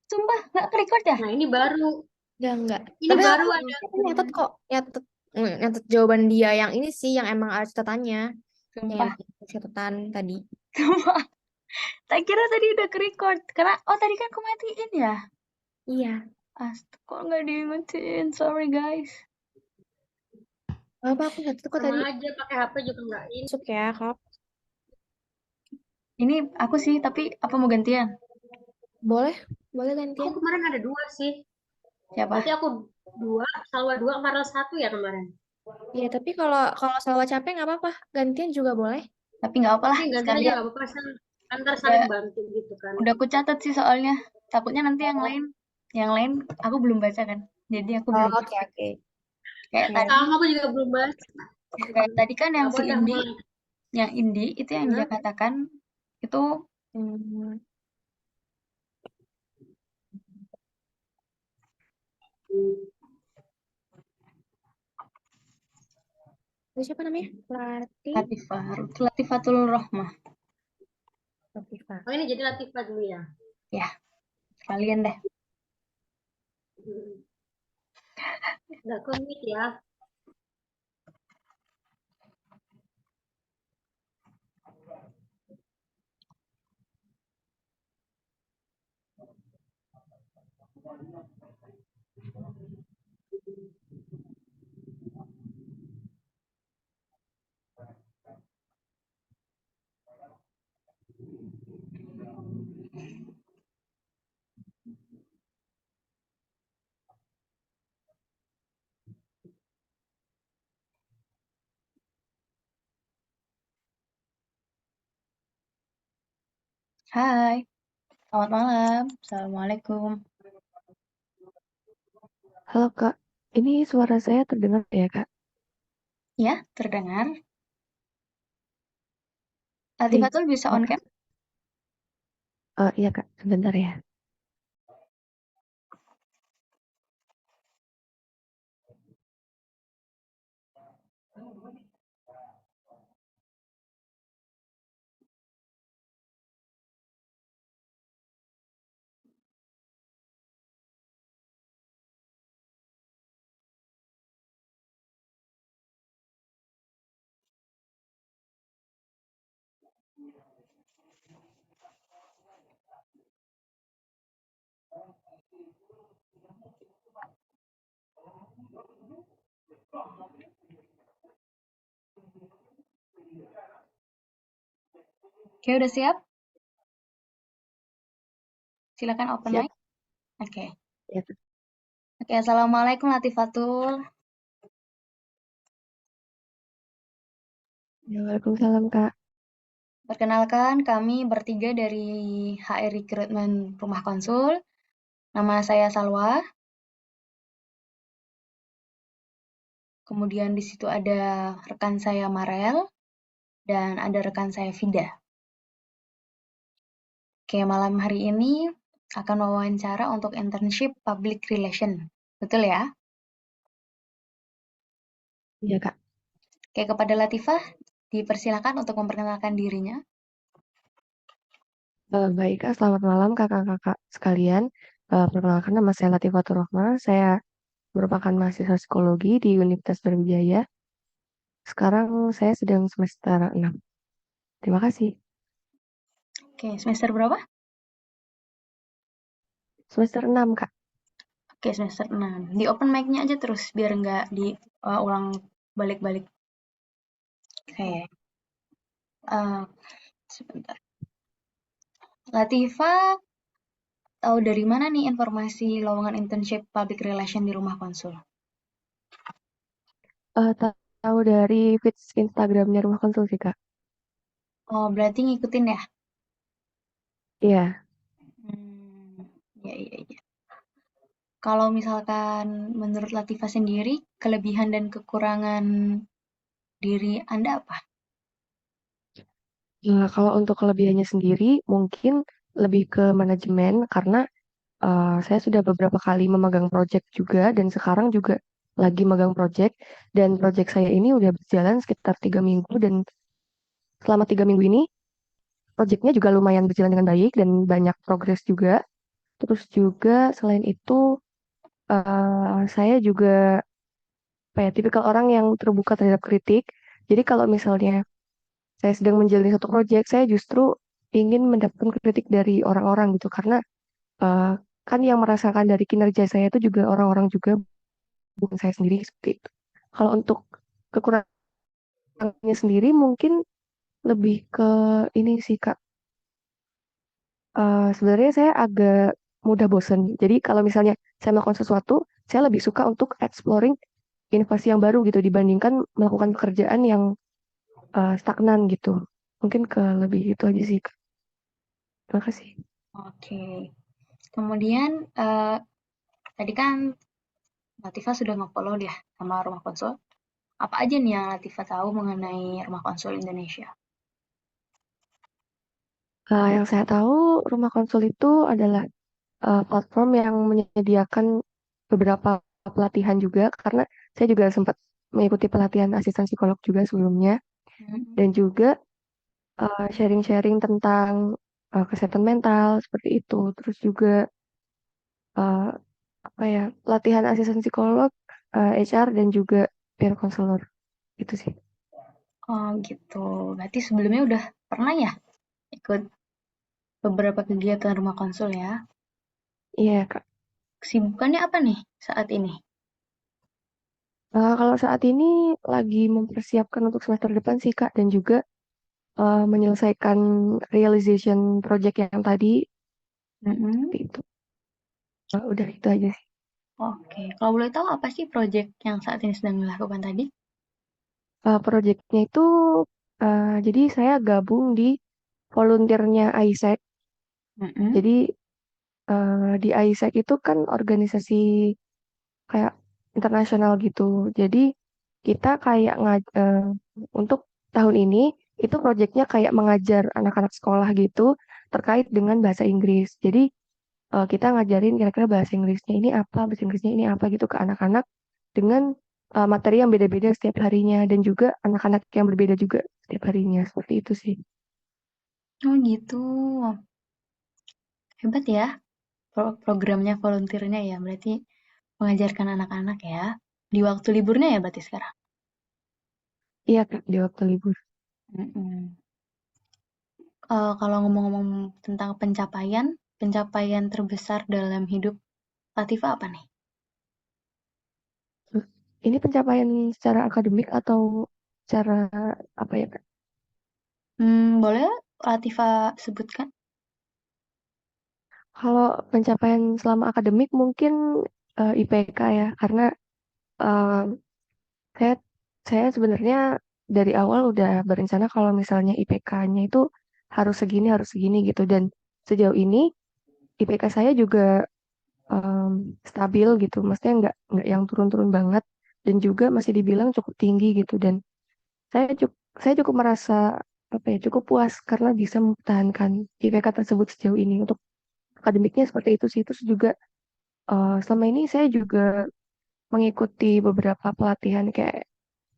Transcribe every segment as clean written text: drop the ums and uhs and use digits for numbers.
Sumpah, nggak ke-record ya? Nah, ini baru. Enggak. Ini Tapi baru aku ada. nyatet kok, nyatet jawaban dia yang ini sih, yang emang ada catatannya, yang Sumpah. emang ada catatan tadi. Sumpah. Tak kira tadi udah ke-record. Karena, oh tadi kan aku matiin ya. Iya. Astaga, kok nggak diingetin? Sorry guys. Apa aku nyatet kok Sama tadi. aja pakai HP juga nggak in. Masuk ya, Kak. Ini aku sih, tapi apa mau gantian? Boleh, boleh Aku gantian. kemarin ada dua sih. Siapa? Berarti aku dua, Salwa dua, Farel satu ya kemarin. Iya, tapi kalau kalau Salwa capek nggak apa-apa, gantian juga boleh. Tapi nggak apa lah, Tapi sekalian. gantian aja Sekalian. nggak apa-apa. Antar Udah, saling bantu gitu kan. udah aku catat sih soalnya. Takutnya nanti yang lain aku belum baca kan. Jadi aku Oh, belum oke oke. kayak Oke. tadi, Sama aku juga belum baca. kayak tadi kan yang Aku si udah Indi, mulai. yang Indi itu yang dia Hah? katakan itu hmm, itu siapa namanya? Latifah, Latifatul Rohmah. Latifah. Oh ini jadi Latifah dulu ya. Ya, kalian deh. Nggak komit ya. Hai, selamat malam. Assalamualaikum. Halo Kak, ini suara saya terdengar ya Kak? Ya, terdengar. Hei, Latifatul bisa on cam? makasih. Iya Kak, sebentar ya. Oke, udah siap? Silakan open Siap mic. Oke. ya Kak. Oke, Assalamualaikum Latifatul. Ya, Waalaikumsalam Kak. Perkenalkan, kami bertiga dari HR Recruitment Rumah Konsul. Nama saya Salwa. Kemudian di situ ada rekan saya Marel dan ada rekan saya Vida. Oke, malam hari ini akan wawancara untuk internship public relation. Betul ya? Iya Kak. Oke, kepada Latifah, dipersilakan untuk memperkenalkan dirinya. Baik Kak, selamat malam kakak-kakak sekalian. Perkenalkan nama saya Latifatur Rahma. Saya merupakan mahasiswa psikologi di Universitas Brawijaya. Sekarang saya sedang semester 6. Terima kasih. Oke, semester berapa? Semester 6 Kak. Oke, semester 6. Di open mic-nya aja terus, biar nggak diulang balik-balik. Oke, sebentar. Latifah, tahu dari mana nih informasi lowongan internship public relation di Rumah Konsul? Tahu dari feeds Instagramnya Rumah Konsul sih Kak. Oh, berarti ngikutin ya? Iya. Hmm, iya, iya, iya. Kalau misalkan menurut Latifah sendiri, kelebihan dan kekurangan diri Anda apa? Nah, kalau untuk kelebihannya sendiri mungkin lebih ke manajemen karena saya sudah beberapa kali memegang project juga dan sekarang juga lagi megang project dan project saya ini udah berjalan sekitar 3 minggu dan selama 3 minggu ini projectnya juga lumayan berjalan dengan baik dan banyak progres juga. Terus juga selain itu saya juga apa ya, tipikal orang yang terbuka terhadap kritik. Jadi kalau misalnya saya sedang menjalani satu proyek, saya justru ingin mendapatkan kritik dari orang-orang gitu karena eh, kan yang merasakan dari kinerja saya itu juga orang-orang juga, bukan saya sendiri seperti itu. Kalau untuk kekurangannya sendiri mungkin lebih ke ini sih Kak. Sebenarnya saya agak mudah bosen. Jadi kalau misalnya saya melakukan sesuatu, saya lebih suka untuk exploring inovasi yang baru gitu dibandingkan melakukan pekerjaan yang stagnan gitu. Mungkin ke lebih itu aja sih Kak. Terima kasih. Oke. Kemudian tadi kan Latifah sudah nge-follow ya sama Rumah Konsul. Apa aja nih yang Latifah tahu mengenai Rumah Konsul Indonesia? Yang saya tahu, Rumah Konsul itu adalah platform yang menyediakan beberapa pelatihan juga, karena saya juga sempat mengikuti pelatihan asisten psikolog juga sebelumnya, Mhm. dan juga sharing-sharing tentang kesehatan mental seperti itu. Terus juga eh, apa ya, pelatihan asisten psikolog, HR, dan juga peer counselor itu sih. Oh gitu. Berarti sebelumnya udah pernah ya ikut beberapa kegiatan Rumah Konsul ya? Iya Kak. Kesibukannya apa nih saat ini? Kalau saat ini lagi mempersiapkan untuk semester depan sih Kak, dan juga menyelesaikan realization project yang tadi Mhm. seperti itu. Udah itu aja sih. Oke. Kalau boleh tahu apa sih proyek yang saat ini sedang dilakukan tadi? Projectnya itu jadi saya gabung di volunteernya AIESEC. Mhm. Jadi di AIESEC itu kan organisasi kayak internasional gitu. Jadi kita kayak untuk tahun ini itu projectnya kayak mengajar anak-anak sekolah gitu terkait dengan bahasa Inggris. Jadi kita ngajarin kira-kira bahasa Inggrisnya ini apa gitu ke anak-anak dengan materi yang beda-beda setiap harinya dan juga anak-anak yang berbeda juga setiap harinya. Seperti itu sih. Oh gitu. Hebat ya programnya volunteernya ya. Berarti mengajarkan anak-anak ya. Di waktu liburnya ya berarti sekarang. Iya Kak, di waktu libur. Mhm. Kalau ngomong-ngomong tentang pencapaian, pencapaian terbesar dalam hidup Latifah apa nih? Terus, ini pencapaian secara akademik atau secara apa ya Kak? Boleh Latifah sebutkan? Kalau pencapaian selama akademik mungkin IPK ya, karena eh, saya saya sebenarnya dari awal udah berencana kalau misalnya IPK-nya itu harus segini gitu, dan sejauh ini IPK saya juga stabil gitu, maksudnya nggak yang turun-turun banget dan juga masih dibilang cukup tinggi gitu, dan saya cukup merasa apa ya, cukup puas karena bisa mempertahankan IPK tersebut sejauh ini. Untuk akademiknya seperti itu sih. Terus juga selama ini saya juga mengikuti beberapa pelatihan kayak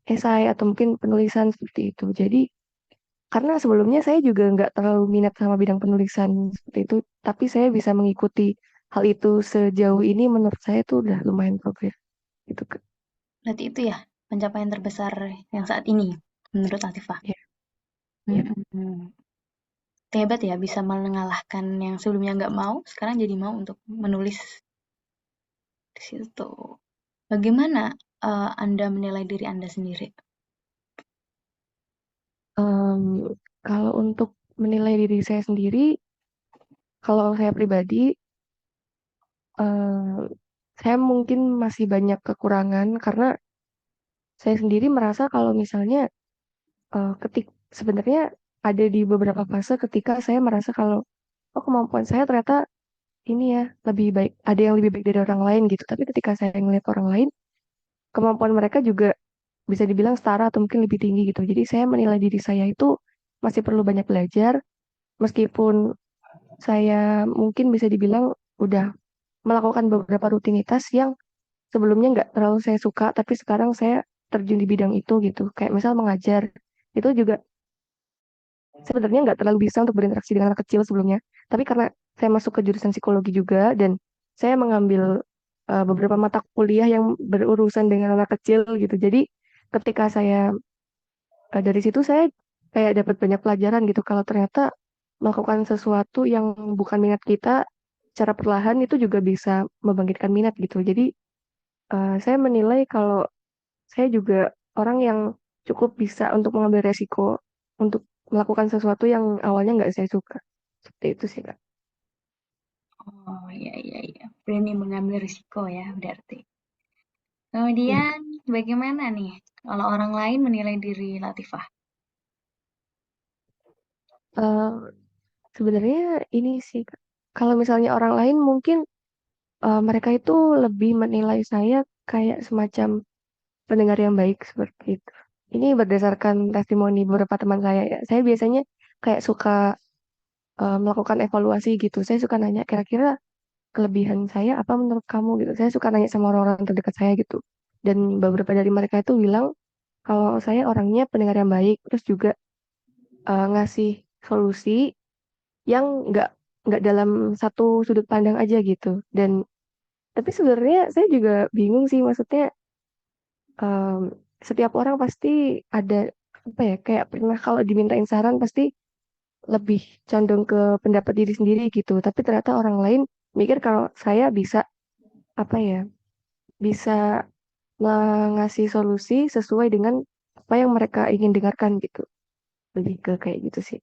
esai atau mungkin penulisan seperti itu. Jadi karena sebelumnya saya juga nggak terlalu minat sama bidang penulisan seperti itu, tapi saya bisa mengikuti hal itu sejauh ini, menurut saya itu udah lumayan progres gitu Kak. Berarti itu ya pencapaian terbesar yang saat ini menurut Latifah. Ya, ya. Mhm. Hebat ya bisa mengalahkan yang sebelumnya nggak mau, sekarang jadi mau untuk menulis di situ. Bagaimana Anda menilai diri Anda sendiri? Em, Kalau untuk menilai diri saya sendiri, kalau saya pribadi, em, saya mungkin masih banyak kekurangan karena saya sendiri merasa kalau misalnya sebenarnya ada di beberapa fase ketika saya merasa kalau oh, kemampuan saya ternyata ini ya lebih baik, ada yang lebih baik dari orang lain gitu. Tapi ketika saya ngeliat orang lain, kemampuan mereka juga bisa dibilang setara atau mungkin lebih tinggi gitu. Jadi saya menilai diri saya itu masih perlu banyak belajar, meskipun saya mungkin bisa dibilang udah melakukan beberapa rutinitas yang sebelumnya nggak terlalu saya suka, tapi sekarang saya terjun di bidang itu gitu. Kayak misal mengajar, itu juga sebenarnya nggak terlalu bisa untuk berinteraksi dengan anak kecil sebelumnya. Tapi karena saya masuk ke jurusan psikologi juga dan saya mengambil beberapa mata kuliah yang berurusan dengan anak kecil gitu. Jadi ketika saya dari situ saya kayak dapat banyak pelajaran gitu kalau ternyata melakukan sesuatu yang bukan minat kita secara perlahan itu juga bisa membangkitkan minat gitu. Jadi saya menilai kalau saya juga orang yang cukup bisa untuk mengambil resiko untuk melakukan sesuatu yang awalnya nggak saya suka. Seperti itu sih, Kak. Oh, iya, iya, iya. Berani mengambil risiko ya, berarti. Iya. Kemudian, bagaimana nih kalau orang lain menilai diri Latifah? Eh, sebenarnya ini sih, Kak. Kalau misalnya orang lain mungkin mereka itu lebih menilai saya kayak semacam pendengar yang baik seperti itu. Ini berdasarkan testimoni beberapa teman saya ya. Saya biasanya kayak suka melakukan evaluasi gitu. Saya suka nanya kira-kira kelebihan saya apa menurut kamu gitu. Saya suka nanya sama orang-orang terdekat saya gitu. Dan beberapa dari mereka itu bilang kalau saya orangnya pendengar yang baik, terus juga ngasih solusi yang nggak dalam satu sudut pandang aja gitu. Dan tapi sebenarnya saya juga bingung sih, maksudnya em, setiap orang pasti ada apa ya, kayak pernah kalau dimintain saran pasti lebih condong ke pendapat diri sendiri gitu. Tapi ternyata orang lain mikir kalau saya bisa apa ya, bisa ngasih solusi sesuai dengan apa yang mereka ingin dengarkan gitu. Lebih ke kayak gitu sih.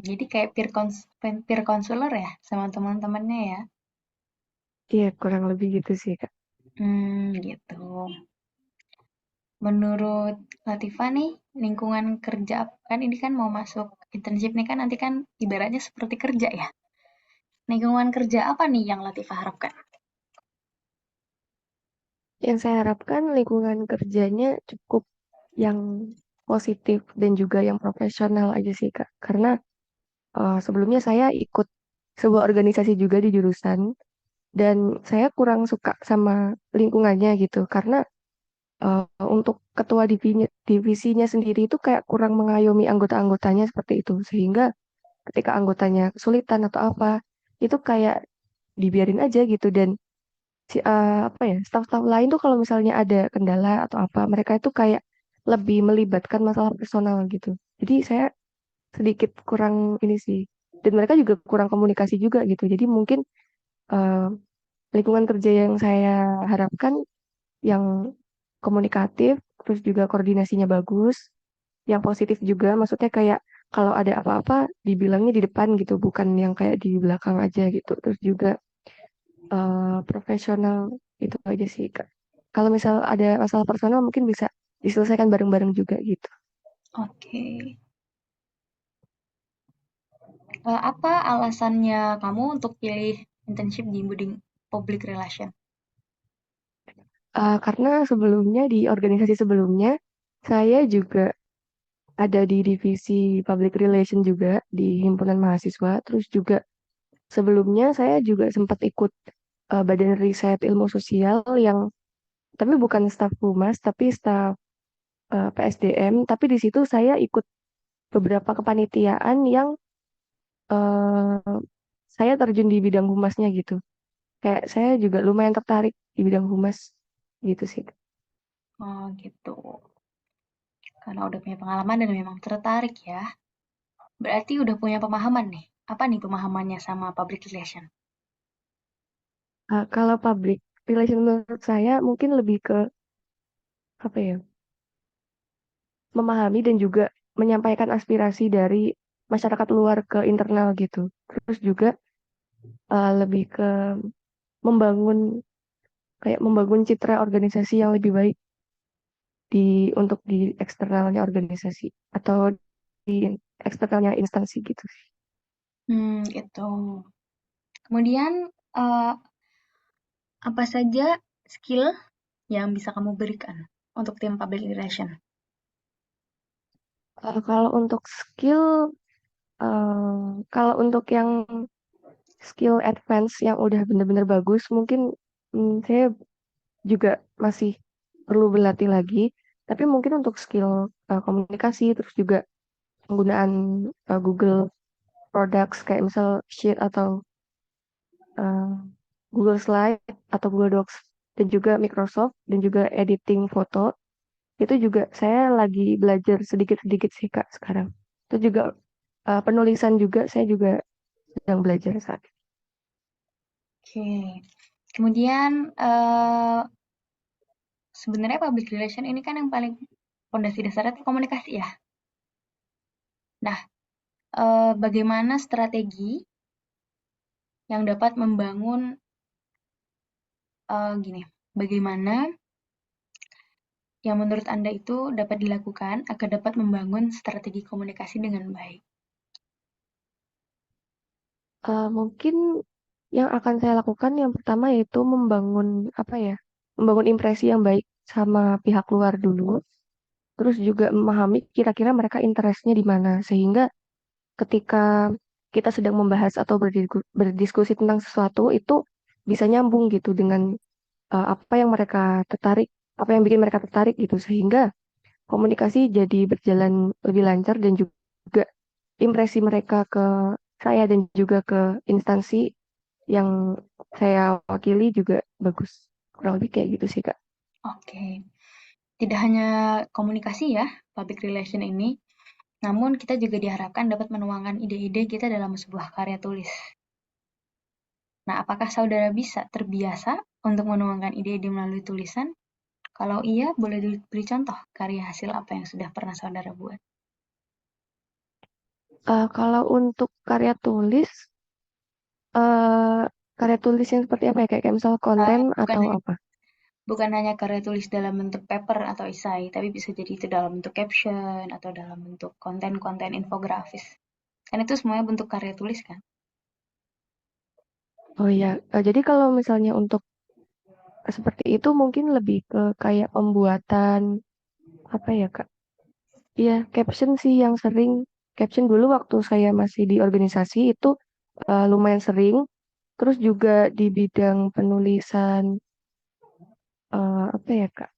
Jadi kayak peer counselor ya sama teman-temannya ya? Iya, kurang lebih gitu sih, Kak. Gitu. Menurut Latifah nih, lingkungan kerja kan ini kan mau masuk internship nih kan nanti kan ibaratnya seperti kerja ya. Lingkungan kerja apa nih yang Latifah harapkan? Yang saya harapkan lingkungan kerjanya cukup yang positif dan juga yang profesional aja sih, Kak. Karena sebelumnya saya ikut sebuah organisasi juga di jurusan dan saya kurang suka sama lingkungannya gitu. Karena untuk ketua divisinya sendiri itu kayak kurang mengayomi anggota-anggotanya seperti itu. Sehingga ketika anggotanya kesulitan atau apa, itu kayak dibiarin aja gitu. Dan apa ya, staf-staf lain tuh kalau misalnya ada kendala atau apa, mereka itu kayak lebih melibatkan masalah personal gitu. Jadi saya sedikit kurang ini sih. Dan mereka juga kurang komunikasi juga gitu. Jadi mungkin eh, lingkungan kerja yang saya harapkan yang komunikatif, terus juga koordinasinya bagus, yang positif juga. Maksudnya kayak kalau ada apa-apa dibilangnya di depan gitu, bukan yang kayak di belakang aja gitu. Terus juga profesional itu aja sih, Kak. Kalau misal ada masalah personal mungkin bisa diselesaikan bareng-bareng juga gitu. Oke. Apa alasannya kamu untuk pilih internship di Buding Public Relation? Karena sebelumnya di organisasi sebelumnya saya juga ada di divisi public relation juga di himpunan mahasiswa. Terus juga sebelumnya saya juga sempat ikut badan riset ilmu sosial yang tapi bukan staf humas tapi staf PSDM. Tapi di situ saya ikut beberapa kepanitiaan yang eh, saya terjun di bidang humasnya gitu. Kayak saya juga lumayan tertarik di bidang humas gitu sih. Oh gitu. Karena udah punya pengalaman dan memang tertarik ya. Berarti udah punya pemahaman nih. Apa nih pemahamannya sama public relation? Kalau public relation menurut saya mungkin lebih ke apa ya, memahami dan juga menyampaikan aspirasi dari masyarakat luar ke internal gitu. Terus juga lebih ke membangun kayak membangun citra organisasi yang lebih baik untuk di eksternalnya organisasi atau di eksternalnya instansi gitu sih. Gitu. Kemudian, eh, apa saja skill yang bisa kamu berikan untuk tim public relation? Kalau untuk skill, kalau untuk yang skill advance yang udah bener-bener bagus, mungkin saya juga masih perlu berlatih lagi. Tapi mungkin untuk skill komunikasi, terus juga penggunaan Google products kayak misal Sheet atau eh, Google Slide atau Google Docs dan juga Microsoft dan juga editing foto itu juga saya lagi belajar sedikit-sedikit sih Kak sekarang. Itu juga penulisan juga saya juga sedang belajar saat ini. Oke. Kemudian sebenarnya public relation ini kan yang paling fondasi dasarnya itu komunikasi ya. Nah, bagaimana strategi yang dapat membangun gini, bagaimana yang menurut Anda itu dapat dilakukan agar dapat membangun strategi komunikasi dengan baik? Mungkin yang akan saya lakukan yang pertama yaitu membangun apa ya, membangun impresi yang baik sama pihak luar dulu. Terus juga memahami kira-kira mereka interestnya di mana sehingga ketika kita sedang membahas atau berdiskusi tentang sesuatu itu bisa nyambung gitu dengan apa yang mereka tertarik, apa yang bikin mereka tertarik gitu sehingga komunikasi jadi berjalan lebih lancar dan juga impresi mereka ke saya dan juga ke instansi yang saya wakili juga bagus. Kurang lebih kayak gitu sih, Kak. Oke. Tidak hanya komunikasi ya, public relation ini, namun kita juga diharapkan dapat menuangkan ide-ide kita dalam sebuah karya tulis. Nah, apakah saudara bisa terbiasa untuk menuangkan ide-ide melalui tulisan? Kalau iya, boleh diberi contoh karya hasil apa yang sudah pernah saudara buat? Kalau untuk eh karya tulis yang seperti apa ya? Kayak misal konten Bukan atau hanya apa? bukan hanya karya tulis dalam bentuk paper atau esai, tapi bisa jadi itu dalam bentuk caption atau dalam bentuk konten-konten infografis. Kan itu semuanya bentuk karya tulis kan? Oh iya, jadi kalau misalnya untuk seperti itu mungkin lebih ke kayak pembuatan apa ya, Kak? Iya, caption sih yang sering. Caption dulu waktu saya masih di organisasi itu lumayan sering. Terus juga di bidang penulisan apa ya, Kak?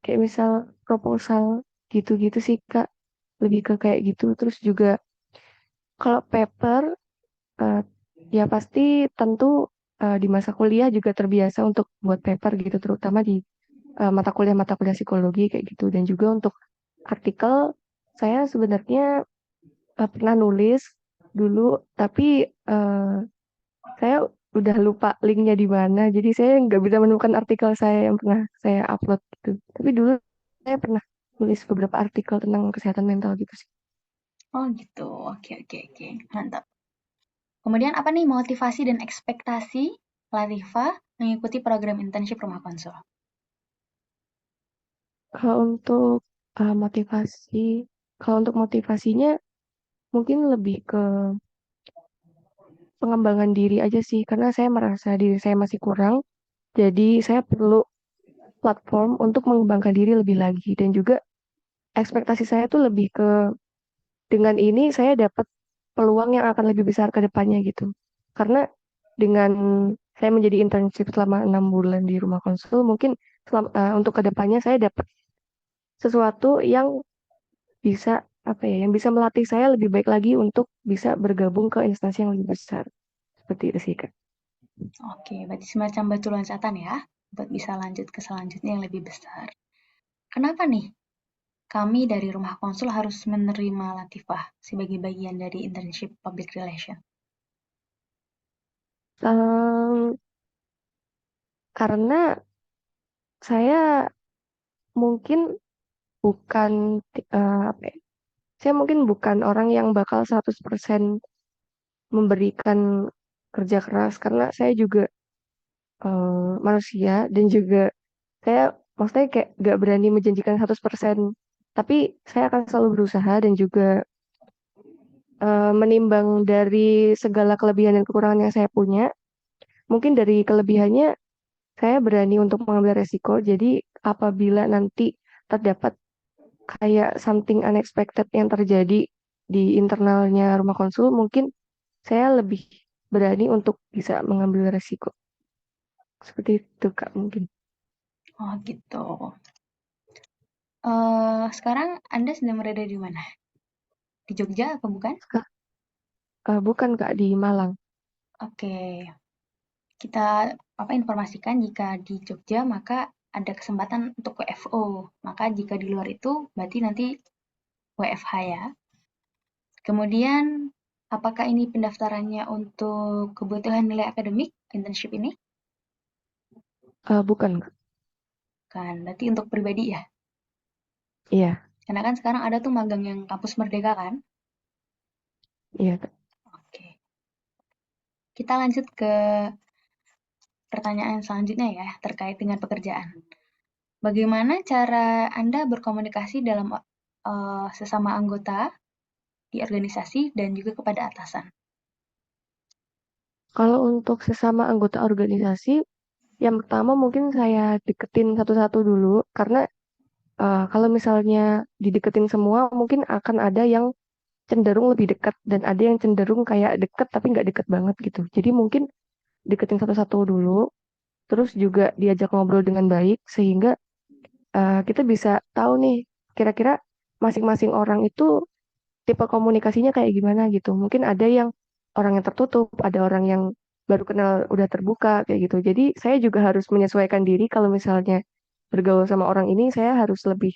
Kayak misal proposal gitu-gitu sih, Kak. Lebih ke kayak gitu. Terus juga kalau paper eh, ya pasti tentu di masa kuliah juga terbiasa untuk buat paper gitu, terutama di mata kuliah psikologi kayak gitu. Dan juga untuk artikel saya sebenarnya pernah nulis dulu, tapi eh, saya udah lupa linknya di mana, jadi saya nggak bisa menemukan artikel saya yang pernah saya upload gitu. Tapi dulu saya pernah nulis beberapa artikel tentang kesehatan mental gitu sih. Oh gitu, oke oke oke, mantap. Kemudian apa nih motivasi dan ekspektasi Latifa mengikuti program internship Rumah Konsul? Kalau untuk motivasi, kalau untuk motivasinya mungkin lebih ke pengembangan diri aja sih, karena saya merasa diri saya masih kurang, jadi saya perlu platform untuk mengembangkan diri lebih lagi. Dan juga ekspektasi saya tuh lebih ke dengan ini saya dapat peluang yang akan lebih besar ke depannya gitu. Karena dengan saya menjadi internship selama 6 bulan di rumah konsul, mungkin untuk ke depannya saya dapat sesuatu yang bisa apa ya, yang bisa melatih saya lebih baik lagi untuk bisa bergabung ke instansi yang lebih besar. Seperti itu sih, Kak. Oke, berarti semacam batu loncatan ya, buat bisa lanjut ke selanjutnya yang lebih besar. Kenapa nih kami dari Rumah Konsul harus menerima Latifah sebagai bagian dari internship public relation? Em, karena saya mungkin bukan apa ya, saya mungkin bukan orang yang bakal 100% memberikan kerja keras karena saya juga manusia dan juga saya maksudnya kayak gak berani menjanjikan 100%, tapi saya akan selalu berusaha dan juga menimbang dari segala kelebihan dan kekurangan yang saya punya. Mungkin dari kelebihannya saya berani untuk mengambil resiko, jadi apabila nanti terdapat kayak something unexpected yang terjadi di internalnya rumah konsul, mungkin saya lebih berani untuk bisa mengambil resiko. Seperti itu, Kak, mungkin. Oh gitu. Sekarang Anda sedang berada di mana? Di Jogja apa bukan? Bukan Kak, di Malang. Oke, kita informasikan jika di Jogja maka ada kesempatan untuk WFO. Maka jika di luar itu berarti nanti WFH ya. Kemudian apakah ini pendaftarannya untuk kebutuhan nilai akademik internship ini? Bukan Kak. Kan, berarti untuk pribadi ya. Iya, Karena kan sekarang ada tuh magang yang kampus Merdeka kan? iya Kak. Oke. Kita lanjut ke pertanyaan selanjutnya ya, terkait dengan pekerjaan. Bagaimana cara Anda berkomunikasi dalam sesama anggota di organisasi dan juga kepada atasan? Kalau untuk sesama anggota organisasi, yang pertama mungkin saya deketin satu-satu dulu, karena kalau misalnya dideketin semua, mungkin akan ada yang cenderung lebih dekat dan ada yang cenderung kayak deket tapi nggak deket banget gitu. Jadi mungkin deketin satu-satu dulu, terus juga diajak ngobrol dengan baik sehingga kita bisa tahu nih kira-kira masing-masing orang itu tipe komunikasinya kayak gimana gitu. Mungkin ada yang orang yang tertutup, ada orang yang baru kenal udah terbuka kayak gitu. Jadi saya juga harus menyesuaikan diri kalau misalnya bergaul sama orang ini saya harus lebih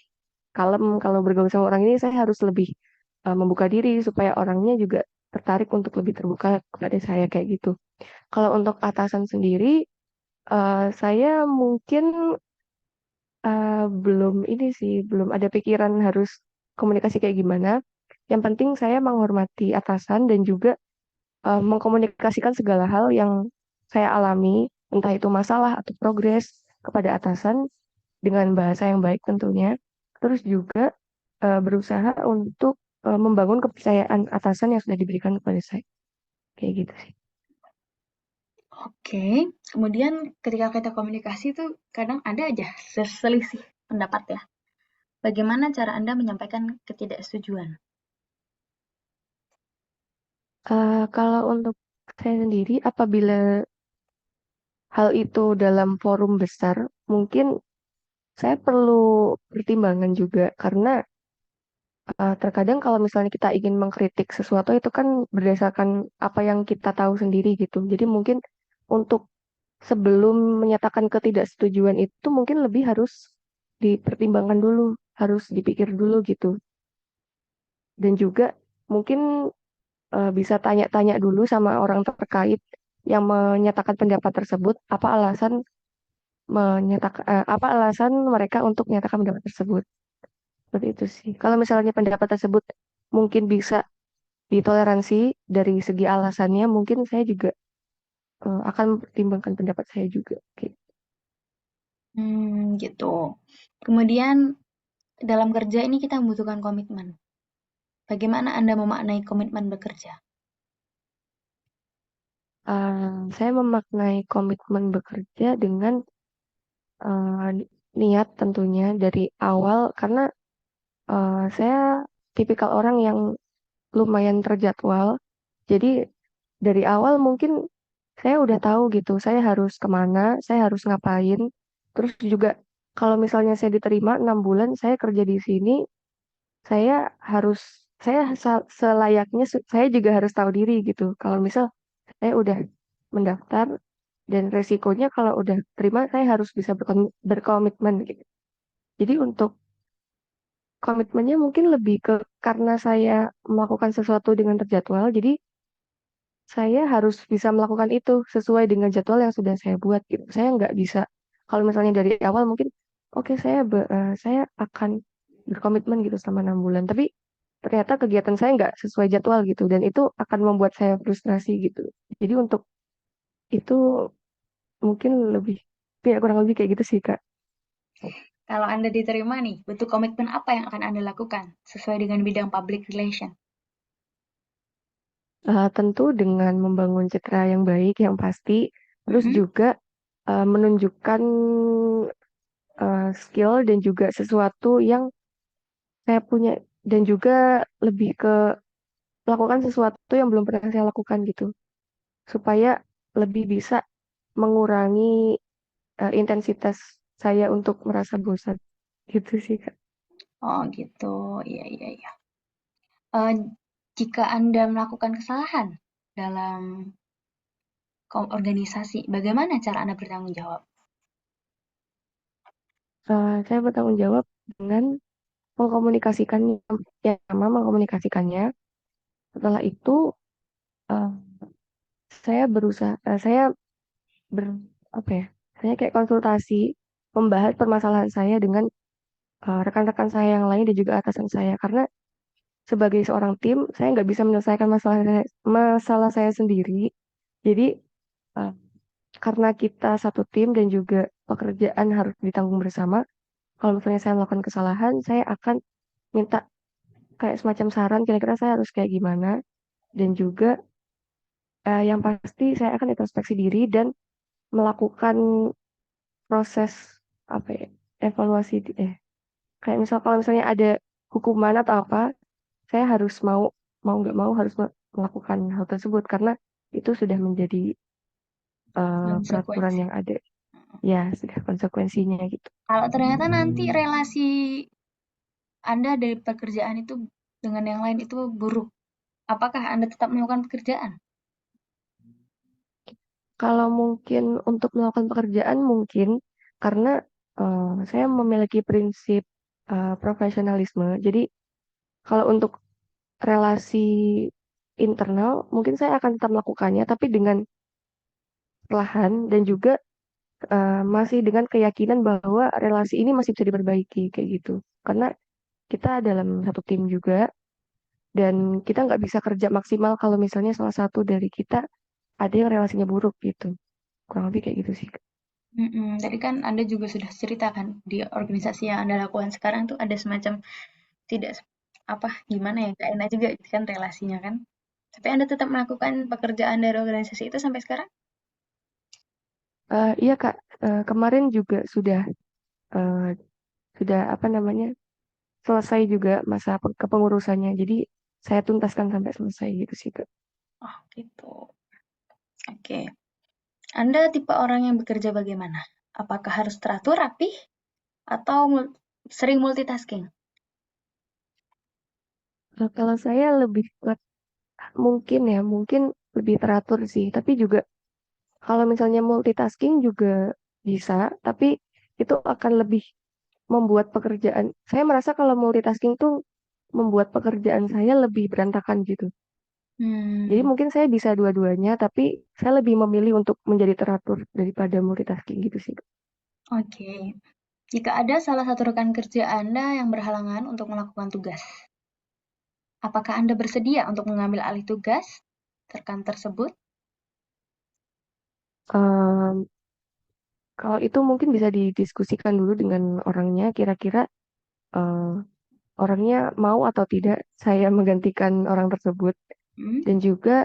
kalem, kalau bergaul sama orang ini saya harus lebih membuka diri supaya orangnya juga tertarik untuk lebih terbuka kepada saya kayak gitu. Kalau untuk atasan sendiri, saya mungkin belum ini sih, belum ada pikiran harus komunikasi kayak gimana. Yang penting saya menghormati atasan dan juga mengkomunikasikan segala hal yang saya alami, entah itu masalah atau progres kepada atasan dengan bahasa yang baik tentunya. Terus juga berusaha untuk membangun kepercayaan atasan yang sudah diberikan kepada saya. Kayak gitu sih. Oke, kemudian ketika kita komunikasi tuh kadang ada aja selisih pendapat ya. Bagaimana cara Anda menyampaikan ketidaksetujuan? Kalau untuk saya sendiri, apabila hal itu dalam forum besar, mungkin saya perlu pertimbangan juga karena terkadang kalau misalnya kita ingin mengkritik sesuatu itu kan berdasarkan apa yang kita tahu sendiri gitu. Jadi mungkin untuk sebelum menyatakan ketidaksetujuan itu mungkin lebih harus dipertimbangkan dulu, harus dipikir dulu gitu. Dan juga mungkin bisa tanya-tanya dulu sama orang terkait yang menyatakan pendapat tersebut, apa alasan mereka untuk menyatakan pendapat tersebut. Seperti itu sih. Kalau misalnya pendapat tersebut mungkin bisa ditoleransi dari segi alasannya, mungkin saya juga akan mempertimbangkan pendapat saya juga. Oke. Gitu. Kemudian dalam kerja ini kita membutuhkan komitmen. Bagaimana Anda memaknai komitmen bekerja? Saya memaknai komitmen bekerja dengan eh, niat tentunya dari awal karena saya tipikal orang yang lumayan terjadwal. Jadi dari awal mungkin saya udah tahu gitu, saya harus kemana, saya harus ngapain. Terus juga kalau misalnya saya diterima 6 bulan, saya kerja di sini, saya harus, selayaknya, saya juga harus tahu diri gitu. Kalau misal saya udah mendaftar dan resikonya kalau udah terima, saya harus bisa berkomitmen gitu. Jadi untuk komitmennya mungkin lebih ke karena saya melakukan sesuatu dengan terjadwal, jadi saya harus bisa melakukan itu sesuai dengan jadwal yang sudah saya buat gitu. Saya nggak bisa kalau misalnya dari awal mungkin oke saya akan berkomitmen gitu selama 6 bulan, tapi ternyata kegiatan saya nggak sesuai jadwal gitu dan itu akan membuat saya frustrasi gitu. Jadi untuk itu mungkin lebih ya kurang lebih kayak gitu sih Kak. Kalau Anda diterima nih, bentuk komitmen apa yang akan Anda lakukan sesuai dengan bidang public relation? Tentu dengan membangun citra yang baik yang pasti, terus Mhm. juga menunjukkan skill dan juga sesuatu yang saya punya dan juga lebih ke melakukan sesuatu yang belum pernah saya lakukan gitu supaya lebih bisa mengurangi intensitas saya untuk merasa bosan gitu sih Kak. Oh gitu, iya iya iya. Eh, Jika Anda melakukan kesalahan dalam organisasi, bagaimana cara Anda bertanggung jawab? Saya bertanggung jawab dengan mengkomunikasikannya, yang pertama mengkomunikasikannya. Setelah itu eh, saya berusaha, saya ber apa ya? Saya kayak konsultasi, membahas permasalahan saya dengan rekan-rekan saya yang lain dan juga atasan saya. Karena sebagai seorang tim, saya nggak bisa menyelesaikan masalah saya sendiri. Jadi eh, karena kita satu tim dan juga pekerjaan harus ditanggung bersama, kalau misalnya saya melakukan kesalahan, saya akan minta kayak semacam saran kira-kira saya harus kayak gimana. Dan juga yang pasti saya akan introspeksi diri dan melakukan proses apa ya, evaluasi kayak misal kalau misalnya ada hukuman atau apa, saya harus mau mau nggak mau harus melakukan hal tersebut karena itu sudah menjadi peraturan Konsekuensi. yang ada. Ya, sudah konsekuensinya gitu. Kalau ternyata nanti relasi Anda dari pekerjaan itu dengan yang lain itu buruk, apakah Anda tetap melakukan pekerjaan? Kalau mungkin untuk melakukan pekerjaan mungkin karena saya memiliki prinsip profesionalisme. Jadi kalau untuk relasi internal mungkin saya akan tetap melakukannya tapi dengan perlahan dan juga masih dengan keyakinan bahwa relasi ini masih bisa diperbaiki kayak gitu. Karena kita dalam satu tim juga dan kita nggak bisa kerja maksimal kalau misalnya salah satu dari kita ada yang relasinya buruk gitu. Kurang lebih kayak gitu sih. Tadi kan Anda juga sudah ceritakan di organisasi yang Anda lakukan sekarang tuh ada semacam tidak apa gimana ya gak enak juga kan relasinya kan. Tapi Anda tetap melakukan pekerjaan dari organisasi itu sampai sekarang? Iya Kak, kemarin juga eh, sudah apa namanya selesai juga masa kepengurusannya. Jadi saya tuntaskan sampai selesai gitu sih Kak. Oh gitu. Oke. Anda tipe orang yang bekerja bagaimana? Apakah harus teratur, rapih, atau sering multitasking? Kalau saya lebih mungkin ya mungkin lebih teratur sih. Tapi juga kalau misalnya multitasking juga bisa, tapi itu akan lebih membuat pekerjaan. Saya merasa kalau multitasking tuh membuat pekerjaan saya lebih berantakan gitu. Jadi Hmm, mungkin saya bisa dua-duanya, tapi saya lebih memilih untuk menjadi teratur daripada multitasking gitu sih. oke. Jika ada salah satu rekan kerja Anda yang berhalangan untuk melakukan tugas, apakah Anda bersedia untuk mengambil alih tugas rekan tersebut? Em, Kalau itu mungkin bisa didiskusikan dulu dengan orangnya, kira-kira eh, orangnya mau atau tidak saya menggantikan orang tersebut, Hmm? dan juga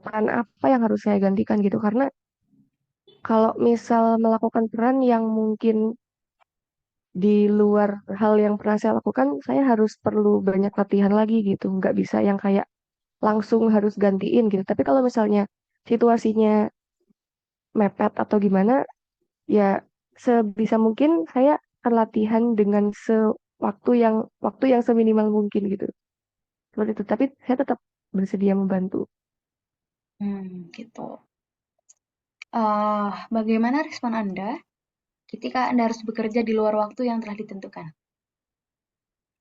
peran apa yang harus saya gantikan gitu. Karena kalau misal melakukan peran yang mungkin di luar hal yang pernah saya lakukan, saya harus perlu banyak latihan lagi gitu. Nggak bisa yang kayak langsung harus gantiin gitu. Tapi kalau misalnya situasinya mepet atau gimana, ya sebisa mungkin saya akan latihan dengan waktu yang seminimal mungkin gitu. Seperti itu. Tapi saya tetap bersedia membantu. Gitu. Bagaimana respon Anda ketika Anda harus bekerja di luar waktu yang telah ditentukan?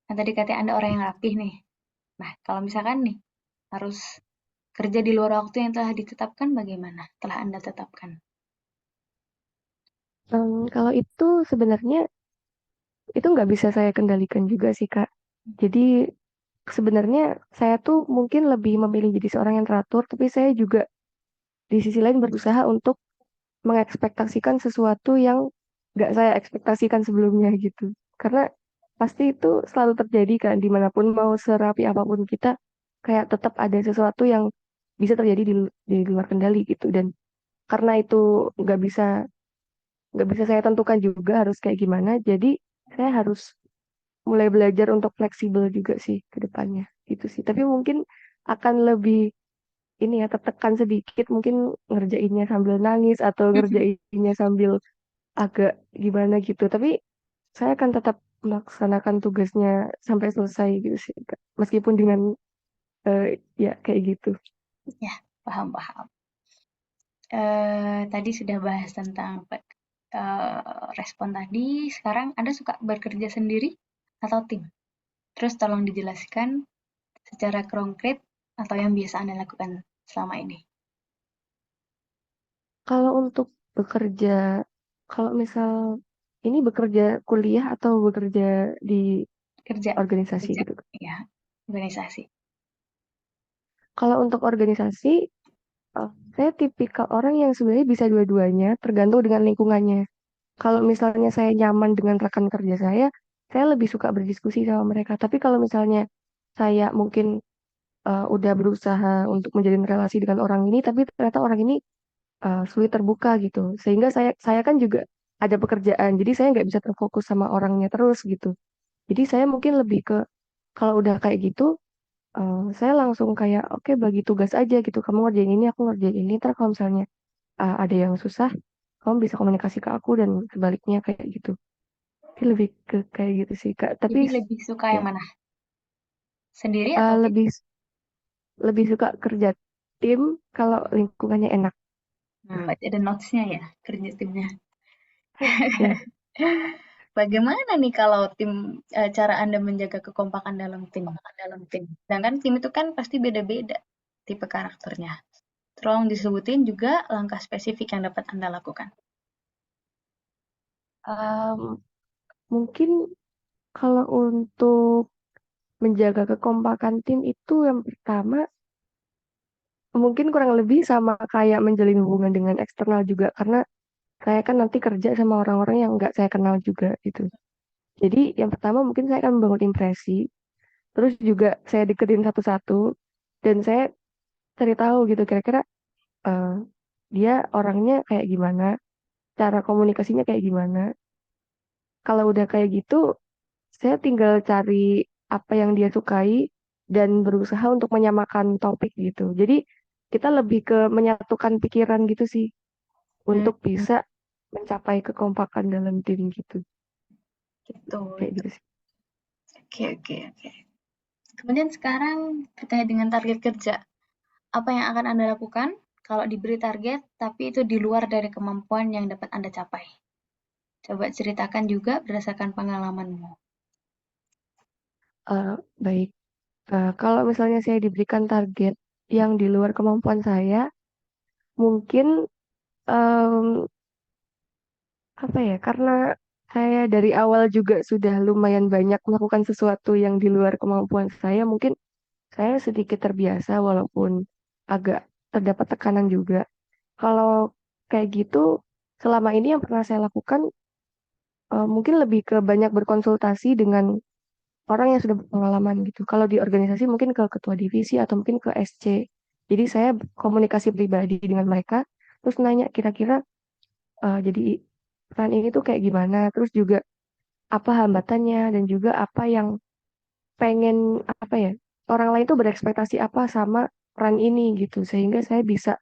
Kan tadi katanya Anda orang yang rapih nih. Nah, kalau misalkan nih harus kerja di luar waktu yang telah ditetapkan bagaimana? Telah Anda tetapkan. Kalau itu sebenarnya itu nggak bisa saya kendalikan juga sih Kak. Jadi sebenarnya saya tuh mungkin lebih memilih jadi seorang yang teratur, tapi saya juga di sisi lain berusaha untuk mengekspektasikan sesuatu yang nggak saya ekspektasikan sebelumnya gitu. Karena pasti itu selalu terjadi kan, dimanapun mau serapi apapun kita, kayak tetap ada sesuatu yang bisa terjadi di luar kendali gitu. Dan karena itu nggak bisa nggak bisa saya tentukan juga harus kayak gimana, jadi saya harus mulai belajar untuk fleksibel juga sih ke depannya gitu sih. Tapi mungkin akan lebih ini ya tertekan sedikit, mungkin ngerjainnya sambil nangis atau ngerjainnya sambil agak gimana gitu. Tapi saya akan tetap melaksanakan tugasnya sampai selesai gitu sih, Kak. Meskipun dengan Ya kayak gitu. Ya, paham-paham. Tadi sudah bahas tentang respon tadi. Sekarang Anda suka bekerja sendiri atau tim? Terus tolong dijelaskan secara konkret atau yang biasa Anda lakukan selama ini. Kalau untuk bekerja, kalau misal ini bekerja kuliah atau bekerja di Kerja, organisasi kerja, gitu. ya, organisasi. Kalau untuk organisasi, saya tipikal orang yang sebenarnya bisa dua-duanya, tergantung dengan lingkungannya. Kalau misalnya saya nyaman dengan rekan kerja saya lebih suka berdiskusi sama mereka. Tapi kalau misalnya saya mungkin udah berusaha untuk menjalin relasi dengan orang ini, tapi ternyata orang ini sulit terbuka gitu. Sehingga saya kan juga ada pekerjaan, jadi saya nggak bisa terfokus sama orangnya terus gitu. Jadi saya mungkin lebih ke kalau udah kayak gitu, saya langsung kayak oke bagi tugas aja gitu. Kamu ngerjain ini, aku ngerjain ini. Ntar kalau misalnya ada yang susah, kamu bisa komunikasi ke aku dan sebaliknya kayak gitu. Jadi lebih ke kayak gitu sih Kak. Tapi Jadi lebih suka ya yang mana? Sendiri atau tim? lebih lebih suka kerja tim kalau lingkungannya enak. Berarti ada notes-nya ya, kerja timnya. Ya, Bagaimana nih kalau tim, cara Anda menjaga kekompakan dalam tim? Sedangkan tim itu kan pasti beda-beda tipe karakternya. Tolong disebutin juga langkah spesifik yang dapat Anda lakukan. em, mungkin kalau untuk menjaga kekompakan tim itu yang pertama mungkin kurang lebih sama kayak menjalin hubungan dengan eksternal juga karena saya kan nanti kerja sama orang-orang yang nggak saya kenal juga gitu. Jadi yang pertama mungkin saya akan membangun impresi, terus juga saya deketin satu-satu dan saya cari tahu gitu kira-kira eh, dia orangnya kayak gimana, cara komunikasinya kayak gimana. Kalau udah kayak gitu, saya tinggal cari apa yang dia sukai dan berusaha untuk menyamakan topik gitu. Jadi kita lebih ke menyatukan pikiran gitu sih Hmm, untuk bisa mencapai kekompakan dalam tim gitu. gitu Kayak itu. gitu sih. Oke, oke, oke. Kemudian sekarang terkait dengan target kerja. Apa yang akan Anda lakukan kalau diberi target tapi itu di luar dari kemampuan yang dapat Anda capai? Coba ceritakan juga berdasarkan pengalamanmu. Eh, baik. Kalau misalnya saya diberikan target yang di luar kemampuan saya, mungkin em, apa ya? Karena saya dari awal juga sudah lumayan banyak melakukan sesuatu yang di luar kemampuan saya, mungkin saya sedikit terbiasa walaupun agak terdapat tekanan juga. Kalau kayak gitu, selama ini yang pernah saya lakukan mungkin lebih ke banyak berkonsultasi dengan orang yang sudah berpengalaman gitu. Kalau di organisasi mungkin ke ketua divisi atau mungkin ke SC. Jadi saya komunikasi pribadi dengan mereka, terus nanya kira-kira jadi peran ini tuh kayak gimana, terus juga apa hambatannya dan juga apa yang pengen apa ya orang lain tuh berekspektasi apa sama peran ini gitu, sehingga saya bisa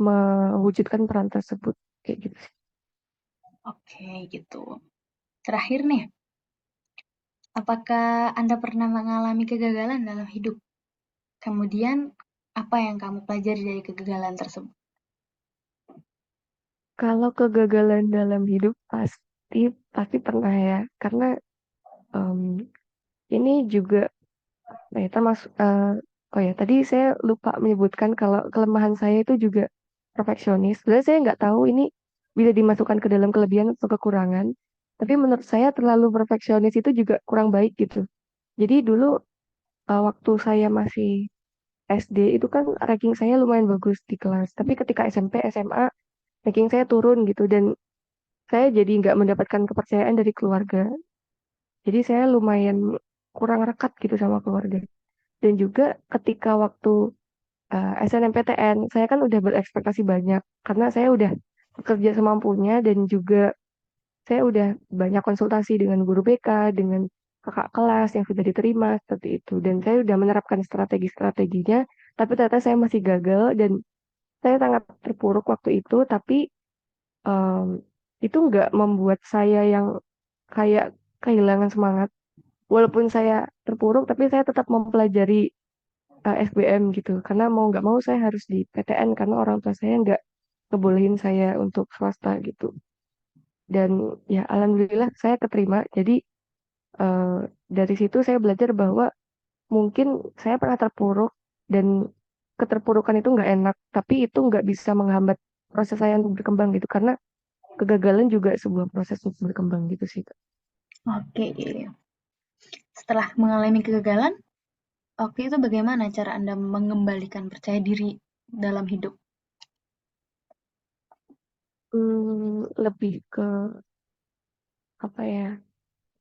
mewujudkan peran tersebut kayak gitu sih. Oke, gitu. Terakhir nih, apakah Anda pernah mengalami kegagalan dalam hidup? Kemudian, apa yang kamu pelajari dari kegagalan tersebut? Kalau kegagalan dalam hidup pasti pasti pernah ya, karena em, ini juga termasuk oh ya tadi saya lupa menyebutkan kalau kelemahan saya itu juga perfeksionis. Sebenarnya saya nggak tahu ini bisa dimasukkan ke dalam kelebihan atau kekurangan. Tapi menurut saya terlalu perfeksionis itu juga kurang baik gitu. Jadi dulu waktu saya masih SD itu kan ranking saya lumayan bagus di kelas. Tapi ketika SMP, SMA ranking saya turun gitu dan saya jadi nggak mendapatkan kepercayaan dari keluarga. Jadi saya lumayan kurang rekat gitu sama keluarga. Dan juga ketika waktu SNMPTN, saya kan udah berekspektasi banyak karena saya udah bekerja semampunya dan juga saya udah banyak konsultasi dengan guru BK, dengan kakak kelas yang sudah diterima seperti itu. Dan saya udah menerapkan strategi-strateginya, tapi ternyata saya masih gagal dan saya sangat terpuruk waktu itu. Tapi em, itu nggak membuat saya yang kayak kehilangan semangat. Walaupun saya terpuruk, tapi saya tetap mempelajari SBM gitu. Karena mau nggak mau saya harus di PTN karena orang tua saya nggak ngebolehin saya untuk swasta gitu. Dan ya alhamdulillah saya keterima. Jadi eh, dari situ saya belajar bahwa mungkin saya pernah terpuruk dan keterpurukan itu nggak enak, tapi itu nggak bisa menghambat proses saya untuk berkembang gitu. Karena kegagalan juga sebuah proses untuk berkembang gitu sih, Kak. Oke, setelah mengalami kegagalan, waktu itu bagaimana cara Anda mengembalikan percaya diri dalam hidup? Lebih ke apa ya?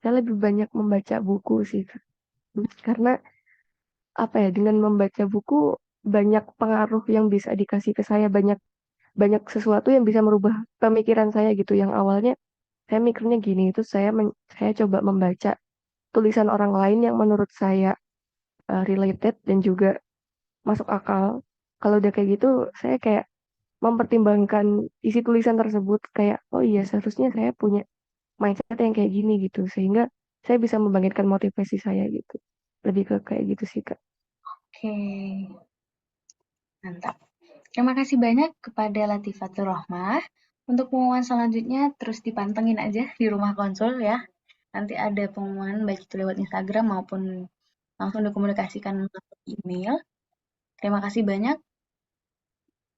Saya lebih banyak membaca buku sih, Kak. Karena apa ya? Dengan membaca buku banyak pengaruh yang bisa dikasih ke saya, banyak banyak sesuatu yang bisa merubah pemikiran saya gitu. Yang awalnya saya mikirnya gini, itu saya coba membaca tulisan orang lain yang menurut saya related dan juga masuk akal. Kalau udah kayak gitu, saya kayak mempertimbangkan isi tulisan tersebut kayak, oh iya seharusnya saya punya mindset yang kayak gini gitu. Sehingga saya bisa membangkitkan motivasi saya gitu. Lebih ke kayak gitu sih, Kak. Oke, mantap. Terima kasih banyak kepada Latifatul Rohmah. Untuk pengumuman selanjutnya terus dipantengin aja di rumah konsul ya. Nanti ada pengumuman baik itu lewat Instagram maupun langsung dikomunikasikan melalui email. Terima kasih banyak.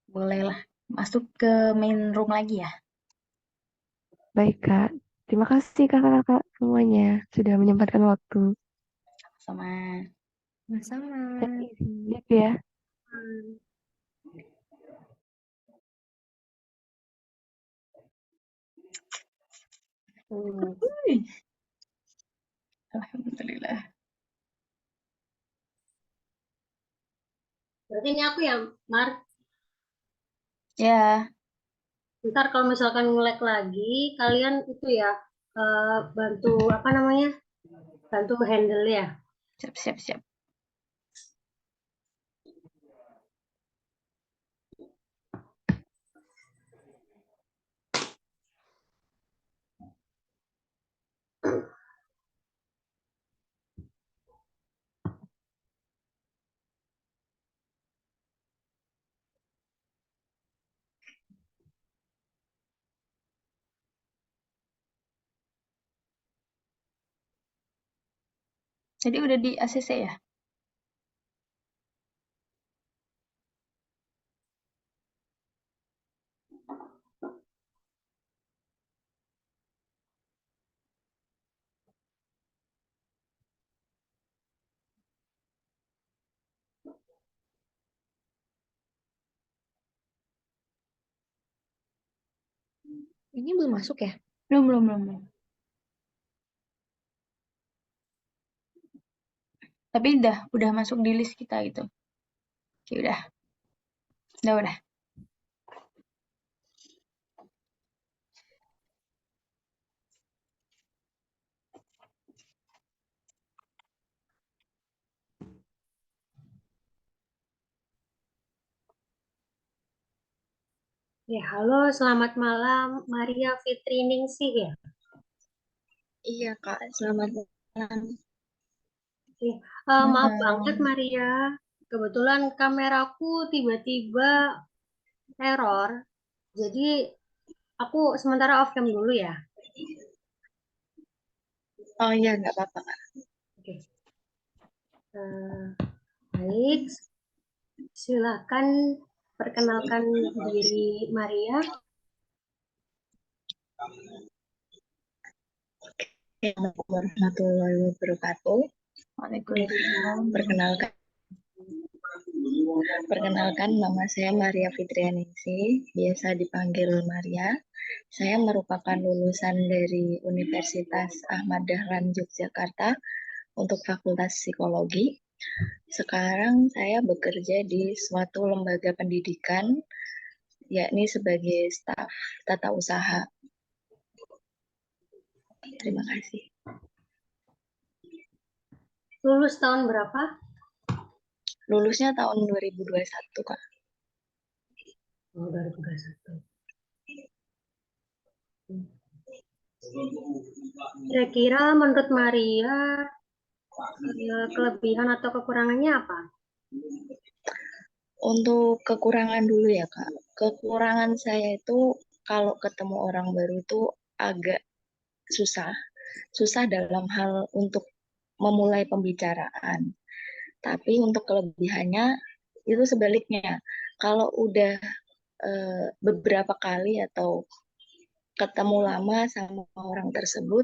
Bolehlah masuk ke main room lagi ya. Baik, Kak. Terima kasih kakak-kakak semuanya sudah menyempatkan waktu. Sama. Sama-sama. Saya izin lihat ya. Alhamdulillah. Berarti ini aku ya, Mar. Ya, Ntar kalau misalkan nge-lag lagi, kalian itu ya bantu apa namanya? Bantu handle ya. siap siap siap. Jadi udah di ACC ya? Ini belum masuk ya? Belum. Tapi udah masuk di list kita gitu. Oke, udah. Ya, halo, selamat malam, Maria Fitri Ningsih ya. Iya, Kak. Selamat malam. Maaf banget Maria, kebetulan kameraku tiba-tiba error, jadi aku sementara off cam dulu ya. Oh iya, nggak apa-apa, Kak. Oke. Baik, silakan perkenalkan diri Maria. Assalamualaikum warahmatullahi wabarakatuh. Waalaikumsalam. Perkenalkan nama saya Maria Fitrianingsih, biasa dipanggil Maria. Saya merupakan lulusan dari Universitas Ahmad Dahlan Yogyakarta untuk Fakultas Psikologi. Sekarang saya bekerja di suatu lembaga pendidikan, yakni sebagai staf tata usaha. Terima kasih. Lulus tahun berapa? Lulusnya tahun 2021, Kak. Oh, 2021. Kira-kira menurut Maria, kelebihan atau kekurangannya apa? Untuk kekurangan dulu ya Kak. Kekurangan saya itu kalau ketemu orang baru itu agak susah. Susah dalam hal untuk memulai pembicaraan. Tapi untuk kelebihannya itu sebaliknya. Kalau udah beberapa kali atau ketemu lama sama orang tersebut,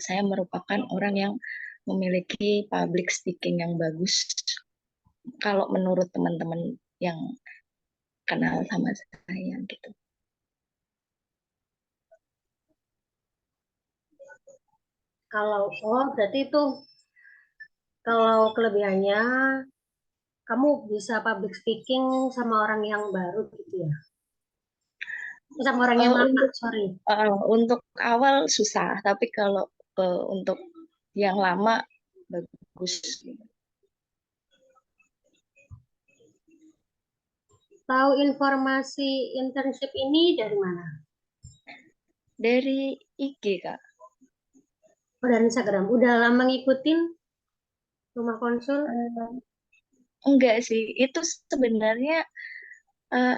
saya merupakan orang yang memiliki public speaking yang bagus. Kalau menurut teman-teman yang kenal sama saya gitu. Berarti itu kalau kelebihannya kamu bisa public speaking sama orang yang baru gitu ya? Sama orang yang lama, Untuk sorry. untuk awal susah, tapi kalau untuk yang lama bagus. Tahu informasi internship ini dari mana? Dari IG Kak. Oh, dari Instagram. Udah lama ngikutin rumah konsul? Enggak sih, itu sebenarnya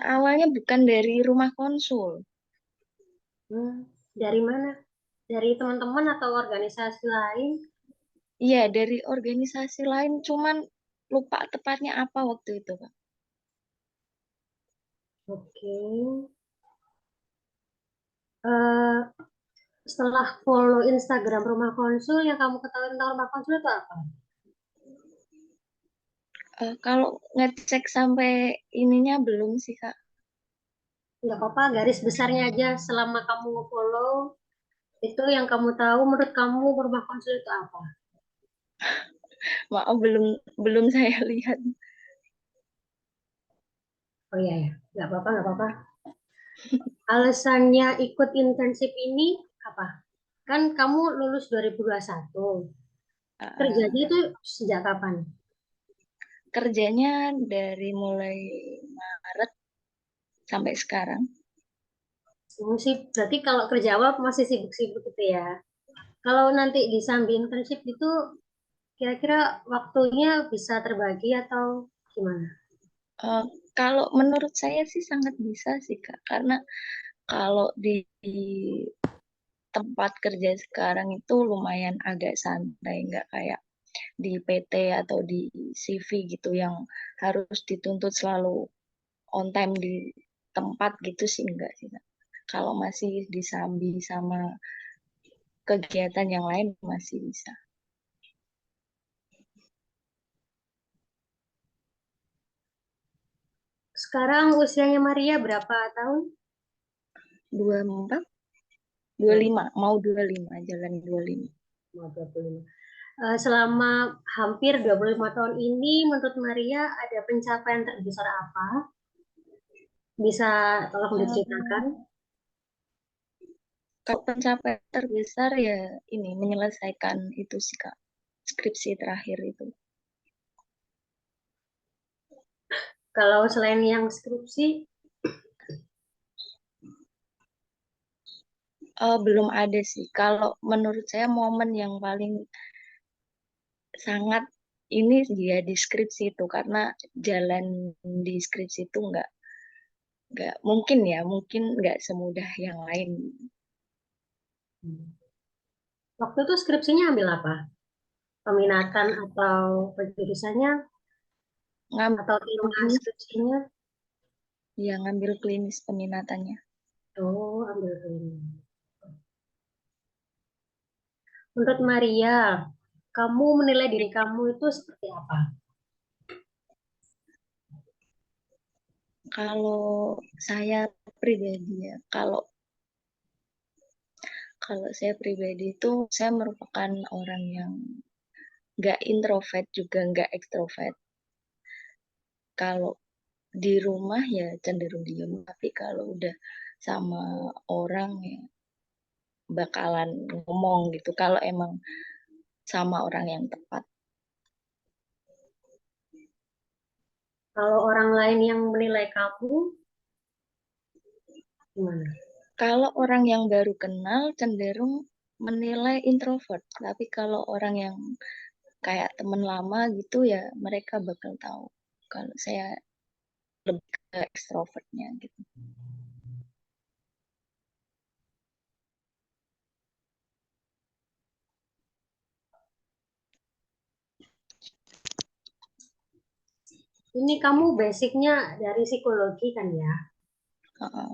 awalnya bukan dari rumah konsul. Dari mana? Dari teman-teman atau organisasi lain? Iya, dari organisasi lain, cuman lupa tepatnya apa waktu itu Kak. Oke. Eh, Setelah follow Instagram rumah konsul, yang kamu ketahui tentang rumah konsul itu apa? Kalau ngecek sampai ininya belum sih Kak. Nggak apa-apa, garis besarnya aja selama kamu follow, itu yang kamu tahu menurut kamu rumah konsul itu apa? Maaf belum saya lihat. Oh iya ya, nggak apa-apa. Alasannya ikut internship ini apa? Kan kamu lulus 2021. Uh, Kerjanya itu sejak kapan? Kerjanya dari mulai Maret sampai sekarang. Berarti kalau kerja awal masih sibuk-sibuk gitu ya. Kalau nanti disambi internship itu kira-kira waktunya bisa terbagi atau gimana? Uh, Kalau menurut saya sih sangat bisa sih Kak, karena kalau di tempat kerja sekarang itu lumayan agak santai, nggak kayak di PT atau di CV gitu yang harus dituntut selalu on time di tempat gitu sih enggak sih Kak. Kalau masih disambi sama kegiatan yang lain masih bisa. Sekarang usianya Maria berapa tahun? 24, 25, mau 25, jalan 25. Mau 25. Selama hampir 25 tahun ini, menurut Maria ada pencapaian terbesar apa? Bisa tolong diceritakan? Kalau pencapaian terbesar ya ini menyelesaikan itu sih Kak, skripsi terakhir itu. Kalau selain yang skripsi, Belum ada sih. Kalau menurut saya momen yang paling sangat ini dia di skripsi itu karena jalan di skripsi itu nggak mungkin ya, mungkin nggak semudah yang lain. waktu itu skripsinya ambil apa? Peminatan atau penjurusannya Ngambil atau tema klinis, skripsinya? ya ngambil klinis peminatannya. Oh, ambil ini. Menurut Maria, kamu menilai diri kamu itu seperti apa? Kalau saya pribadi ya, kalau kalau saya pribadi itu saya merupakan orang yang nggak introvert juga nggak ekstrovert. Kalau di rumah ya cenderung diem, tapi kalau udah sama orang ya bakalan ngomong gitu. Kalau emang sama orang yang tepat. Kalau orang lain yang menilai kamu, gimana? Kalau orang yang baru kenal cenderung menilai introvert, tapi kalau orang yang kayak teman lama gitu ya mereka bakal tahu kalau saya lebih ke ekstrovertnya gitu. Ini kamu basicnya dari psikologi kan ya? Heeh.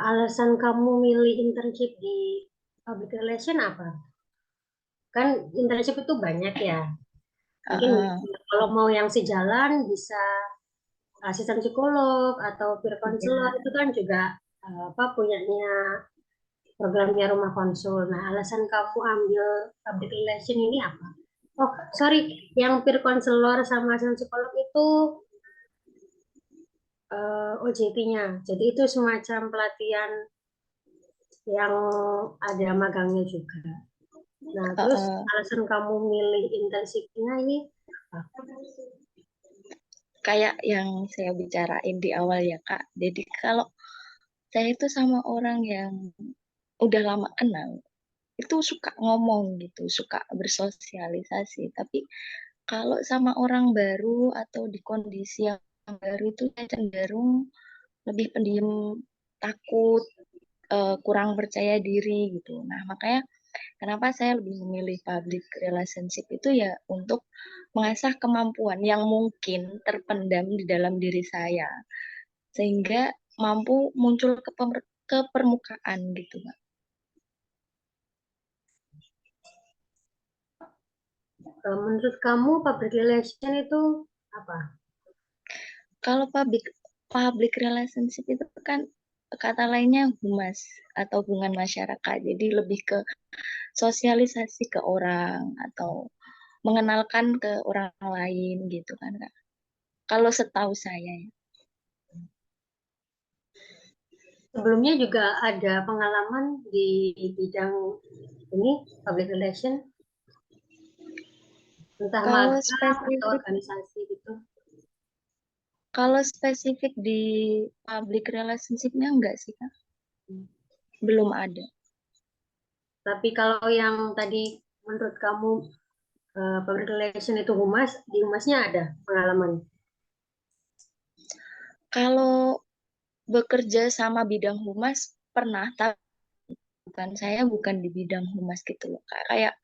Alasan kamu milih internship di public relation apa? Kan internship itu banyak ya. Mungkin Heeh. kalau mau yang sejalan bisa asisten psikolog atau peer counselor Iya. itu kan juga apa punyanya programnya rumah konsul. Nah, alasan kamu ambil public relation ini apa? Oh, sorry, yang peer counselor sama asisten psikolog itu OJT-nya. Jadi itu semacam pelatihan yang ada magangnya juga. Nah, terus Heeh. alasan kamu milih internshipnya ini apa? Kayak yang saya bicarain di awal ya Kak. Jadi kalau saya itu sama orang yang udah lama kenal, itu suka ngomong gitu, suka bersosialisasi. Tapi kalau sama orang baru atau di kondisi yang baru itu saya cenderung lebih pendiam, takut, kurang percaya diri gitu. Nah, makanya kenapa saya lebih memilih public relationship itu ya untuk mengasah kemampuan yang mungkin terpendam di dalam diri saya sehingga mampu muncul ke permukaan gitu, Mbak. Menurut kamu public relation itu apa? Kalau public relationship itu kan kata lainnya humas atau hubungan masyarakat. Jadi lebih ke sosialisasi ke orang atau mengenalkan ke orang lain gitu kan Kak. Kalau setahu saya ya. Sebelumnya juga ada pengalaman di bidang ini public relation, entah Kalau magang atau spesifik organisasi gitu. kalau spesifik di public relationship-nya enggak sih Kak? Belum ada. Tapi kalau yang tadi menurut kamu public relation itu humas, di humasnya ada pengalaman. Kalau bekerja sama bidang humas pernah, tapi bukan di bidang humas gitu loh Kak. Kayak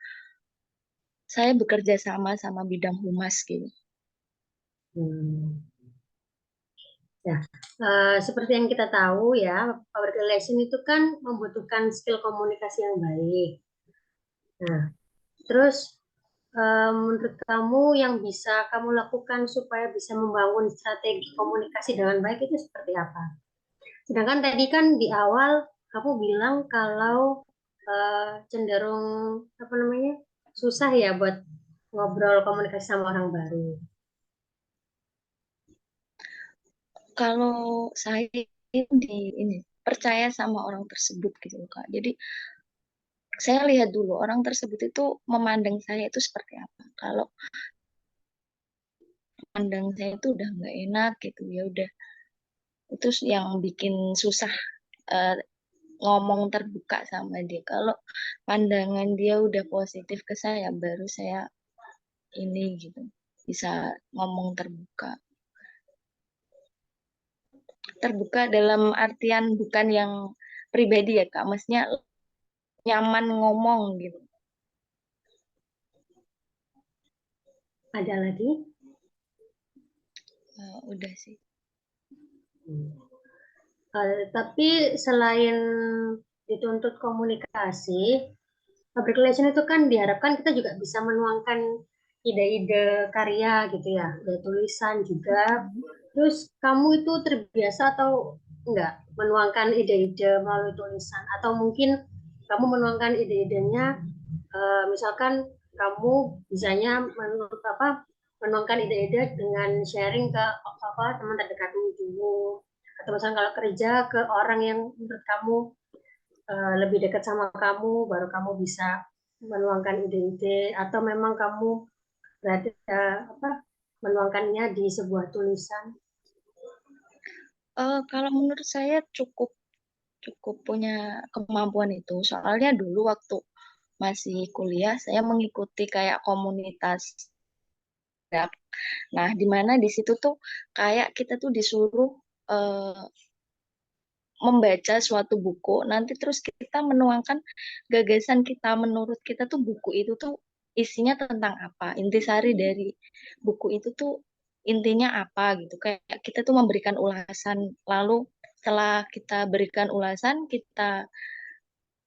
saya bekerja sama bidang humas gitu. Hmm. Ya, seperti yang kita tahu ya, public relation itu kan membutuhkan skill komunikasi yang baik. Nah, terus menurut kamu yang bisa kamu lakukan supaya bisa membangun strategi komunikasi dengan baik itu seperti apa? Sedangkan tadi kan di awal kamu bilang kalau cenderung apa namanya susah ya buat ngobrol komunikasi sama orang baru. Kalau saya di ini percaya sama orang tersebut gitu loh Kak. Jadi saya lihat dulu orang tersebut itu memandang saya itu seperti apa. Kalau pandang saya itu udah nggak enak gitu ya udah itu yang bikin susah eh, ngomong terbuka sama dia. Kalau pandangan dia udah positif ke saya, baru saya ini gitu bisa ngomong terbuka. Terbuka dalam artian bukan yang pribadi ya Kak, maksudnya nyaman ngomong gitu. Ada lagi? Udah sih. Tapi selain dituntut komunikasi, public relation itu kan diharapkan kita juga bisa menuangkan ide-ide karya gitu ya, ide tulisan juga. Terus kamu itu terbiasa atau enggak menuangkan ide-ide melalui tulisan? Atau mungkin kamu menuangkan ide-idenya, misalkan kamu bisanya menurut apa menuangkan ide-ide dengan sharing ke apa teman terdekatmu dulu, atau misalnya kalau kerja ke orang yang menurut kamu lebih dekat sama kamu, baru kamu bisa menuangkan ide-ide, atau memang kamu berada apa menuangkannya di sebuah tulisan. Kalau menurut saya cukup cukup punya kemampuan itu. Soalnya dulu waktu masih kuliah saya mengikuti kayak komunitas bergerak. Nah, di mana di situ tuh kayak kita tuh disuruh membaca suatu buku, nanti terus kita menuangkan gagasan kita, menurut kita tuh buku itu tuh isinya tentang apa, intisari dari buku itu tuh intinya apa gitu. Kayak kita tuh memberikan ulasan, lalu setelah kita berikan ulasan, kita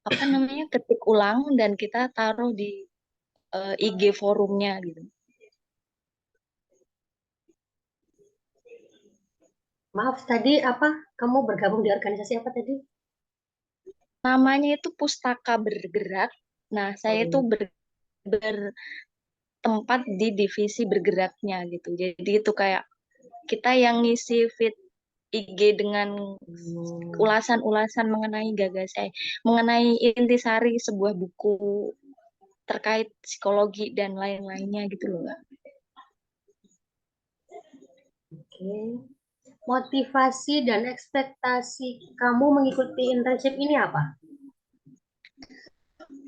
apa namanya ketik ulang dan kita taruh di IG forumnya gitu. Maaf, tadi apa? Kamu bergabung di organisasi apa tadi? Namanya itu Pustaka Bergerak. Nah, saya itu bertempat di divisi bergeraknya gitu. Jadi itu kayak kita yang ngisi feed IG dengan ulasan-ulasan mengenai mengenai intisari sebuah buku terkait psikologi dan lain-lainnya gitu loh, Mbak. Oke. Motivasi dan ekspektasi kamu mengikuti internship ini apa?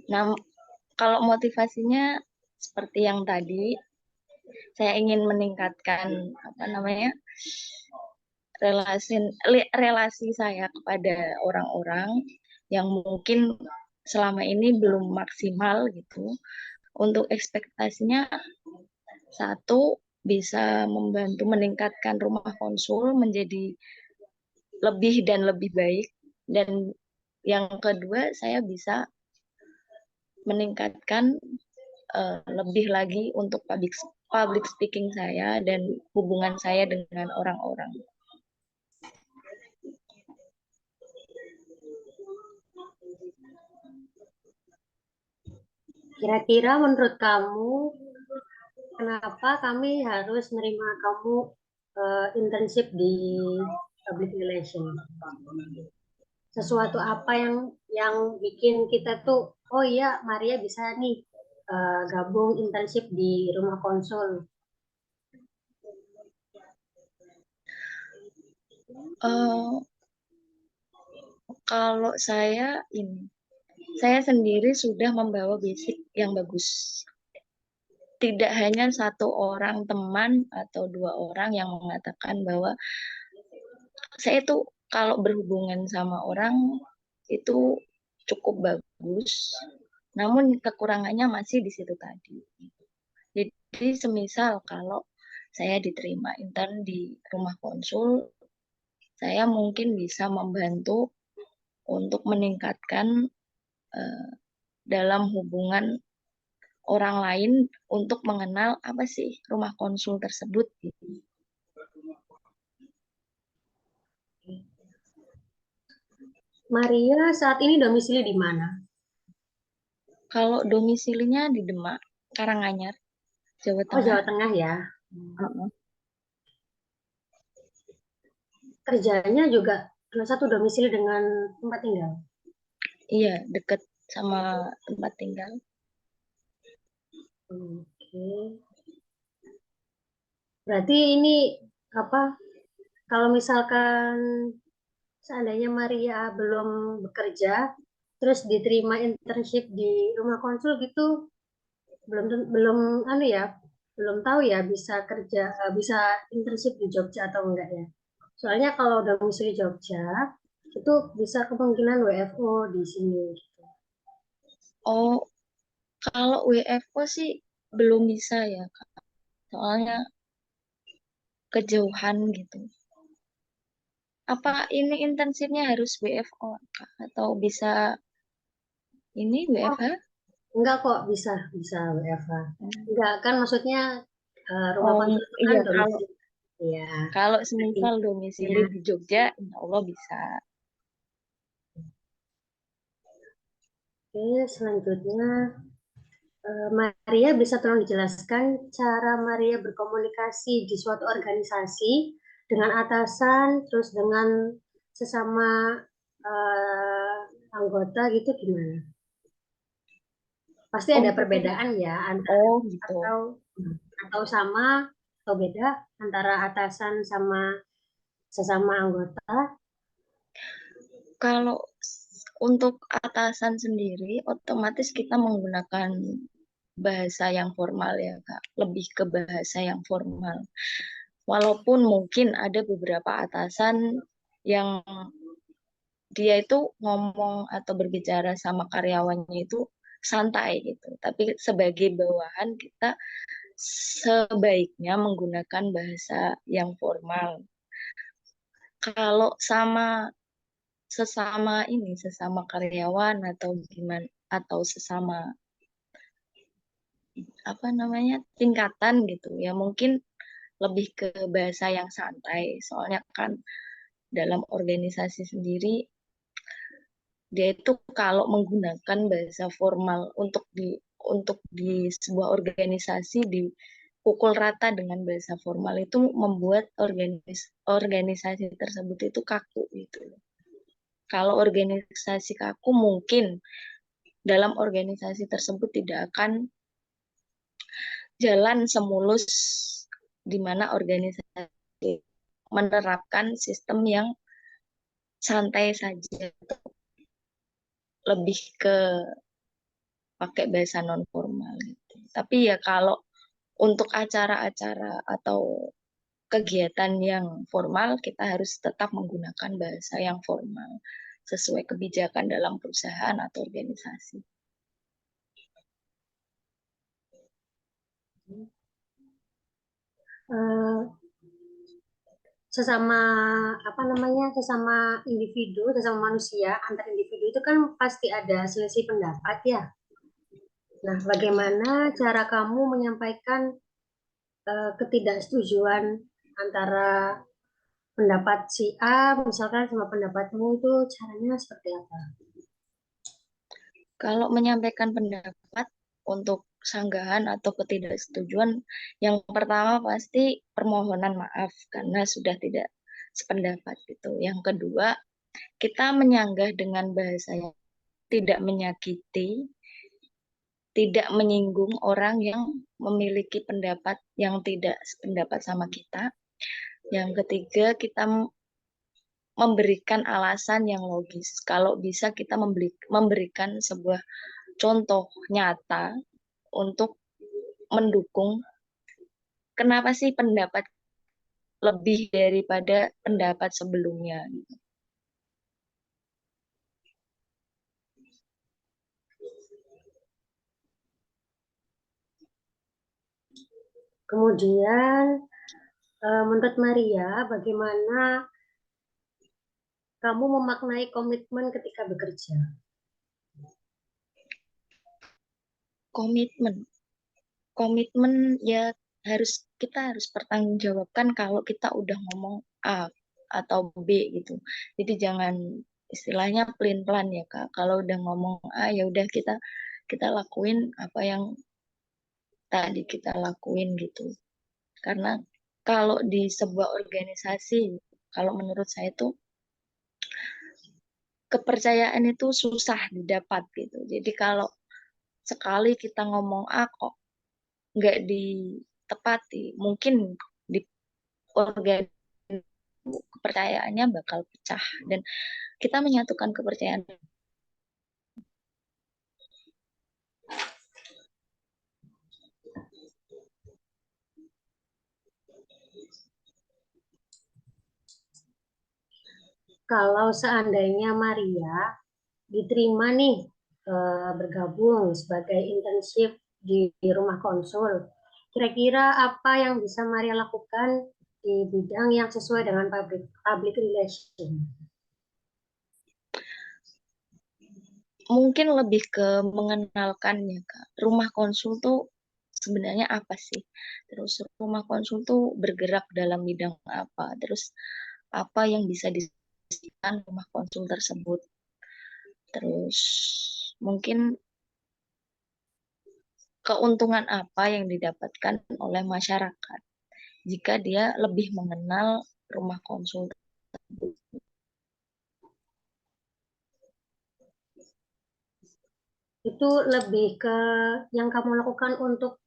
Nah, kalau motivasinya seperti yang tadi, saya ingin meningkatkan apa namanya relasi saya kepada orang-orang yang mungkin selama ini belum maksimal gitu. Untuk ekspektasinya, satu, bisa membantu meningkatkan rumah konsul menjadi lebih dan lebih baik. Dan yang kedua, saya bisa meningkatkan lebih lagi untuk public speaking saya dan hubungan saya dengan orang-orang. Kira-kira menurut kamu, kenapa kami harus menerima kamu internship di public relation? Sesuatu apa yang bikin kita tuh, oh iya Maria bisa nih gabung internship di rumah konsul. Kalau saya sendiri sudah membawa basic yang bagus. Tidak hanya satu orang teman atau dua orang yang mengatakan bahwa saya itu kalau berhubungan sama orang itu cukup bagus, namun kekurangannya masih di situ tadi. Jadi semisal kalau saya diterima intern di rumah konsul, saya mungkin bisa membantu untuk meningkatkan dalam hubungan orang lain untuk mengenal apa sih rumah konsul tersebut gitu. Maria saat ini domisili di mana? Kalau domisilinya di Demak, Karanganyar, Jawa Oh, Tengah. Jawa Tengah ya. Kerjanya juga satu domisili dengan tempat tinggal. Iya, dekat sama tempat tinggal. Oke. Berarti ini apa? Kalau misalkan seandainya Maria belum bekerja, terus diterima internship di rumah konsul gitu, belum anu ya, belum tahu ya bisa kerja, bisa internship di Jogja atau enggak ya. Soalnya kalau udah domisili Jogja, itu bisa kemungkinan WFO di sini. Oh, kalau WFO sih belum bisa ya, Kak. Soalnya kejauhan gitu. Apa ini intensifnya harus WFO, Kak? Atau bisa ini Oh, WFH? enggak kok, bisa WFH. Enggak kan maksudnya rumah Oh, konsul itu kan iya, domisili. Ya, kalau semisal artinya domisili di Jogja, insya Allah bisa. oke, selanjutnya Maria bisa tolong dijelaskan cara Maria berkomunikasi di suatu organisasi dengan atasan, terus dengan sesama anggota gitu gimana? Pasti ada Untuk perbedaan ya oh gitu. atau sama atau beda antara atasan sama sesama anggota. Kalau untuk atasan sendiri, otomatis kita menggunakan bahasa yang formal ya Kak, lebih ke bahasa yang formal. Walaupun mungkin ada beberapa atasan yang dia itu ngomong atau berbicara sama karyawannya itu santai gitu. Tapi sebagai bawahan kita sebaiknya menggunakan bahasa yang formal. Kalau sesama karyawan atau gimana atau sesama apa namanya tingkatan gitu ya mungkin lebih ke bahasa yang santai. Soalnya kan dalam organisasi sendiri dia itu kalau menggunakan bahasa formal untuk di sebuah organisasi dipukul rata dengan bahasa formal itu membuat organisasi tersebut itu kaku gitu. Kalau organisasi kaku mungkin dalam organisasi tersebut tidak akan jalan semulus di mana organisasi menerapkan sistem yang santai saja, lebih ke pakai bahasa non formal gitu. Tapi ya kalau untuk acara-acara atau kegiatan yang formal kita harus tetap menggunakan bahasa yang formal sesuai kebijakan dalam perusahaan atau organisasi. Eh, sesama sesama individu, sesama manusia, antar individu itu kan pasti ada selisih pendapat ya. Nah, bagaimana cara kamu menyampaikan ketidaksetujuan antara pendapat si A misalkan sama pendapatmu itu caranya seperti apa? Kalau menyampaikan pendapat untuk sanggahan atau ketidaksetujuan, yang pertama pasti permohonan maaf karena sudah tidak sependapat gitu. Yang kedua, kita menyanggah dengan bahasa yang tidak menyakiti, tidak menyinggung orang yang memiliki pendapat yang tidak sependapat sama kita. Yang ketiga, kita memberikan alasan yang logis. Kalau bisa kita memberikan sebuah contoh nyata untuk mendukung kenapa sih pendapat lebih daripada pendapat sebelumnya. Kemudian menurut Maria, bagaimana kamu memaknai komitmen ketika bekerja? Komitmen. Komitmen ya kita harus pertanggungjawabkan kalau kita udah ngomong A atau B gitu. Jadi jangan istilahnya pelin-pelan ya Kak. Kalau udah ngomong A ya udah kita lakuin apa yang tadi kita lakuin gitu. Karena kalau di sebuah organisasi, kalau menurut saya itu kepercayaan itu susah didapat gitu. Jadi kalau sekali kita ngomong A kok nggak ditepati, mungkin di organisasi kepercayaannya bakal pecah dan kita menyatukan kepercayaan. Kalau seandainya Maria diterima nih bergabung sebagai internship di rumah konsul, kira-kira apa yang bisa Maria lakukan di bidang yang sesuai dengan public relation? Mungkin lebih ke mengenalkan ya Kak. Rumah konsul tuh sebenarnya apa sih? Terus rumah konsul tuh bergerak dalam bidang apa? Terus apa yang bisa disediakan rumah konsul tersebut? Terus mungkin keuntungan apa yang didapatkan oleh masyarakat jika dia lebih mengenal rumah konsul tersebut. Itu lebih ke yang kamu lakukan untuk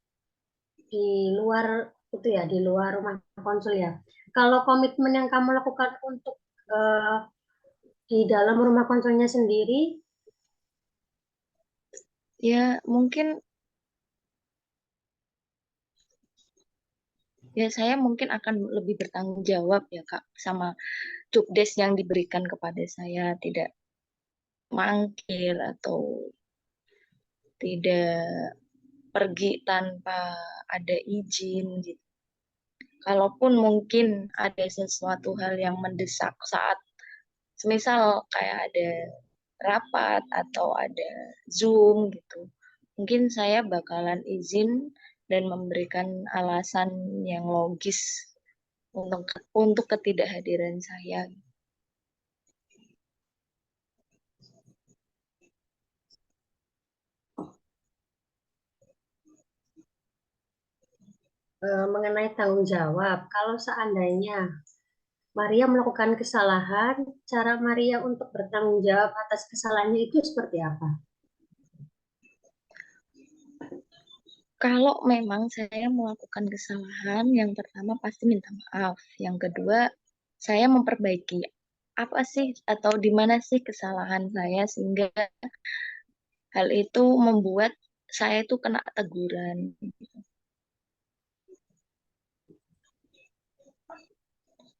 di luar itu ya, di luar rumah konsul ya. Kalau komitmen yang kamu lakukan untuk eh, di dalam rumah konsulnya sendiri, Ya mungkin ya saya mungkin akan lebih bertanggung jawab ya Kak sama job desk yang diberikan kepada saya, tidak mangkir atau tidak pergi tanpa ada izin gitu. Kalaupun mungkin ada sesuatu hal yang mendesak saat semisal kayak ada rapat atau ada Zoom gitu. Mungkin saya bakalan izin dan memberikan alasan yang logis untuk ketidakhadiran saya. Mengenai tanggung jawab, kalau seandainya Maria melakukan kesalahan, cara Maria untuk bertanggung jawab atas kesalahannya itu seperti apa? Kalau memang saya melakukan kesalahan, yang pertama pasti minta maaf. Yang kedua, saya memperbaiki apa sih atau di mana sih kesalahan saya sehingga hal itu membuat saya itu kena teguran.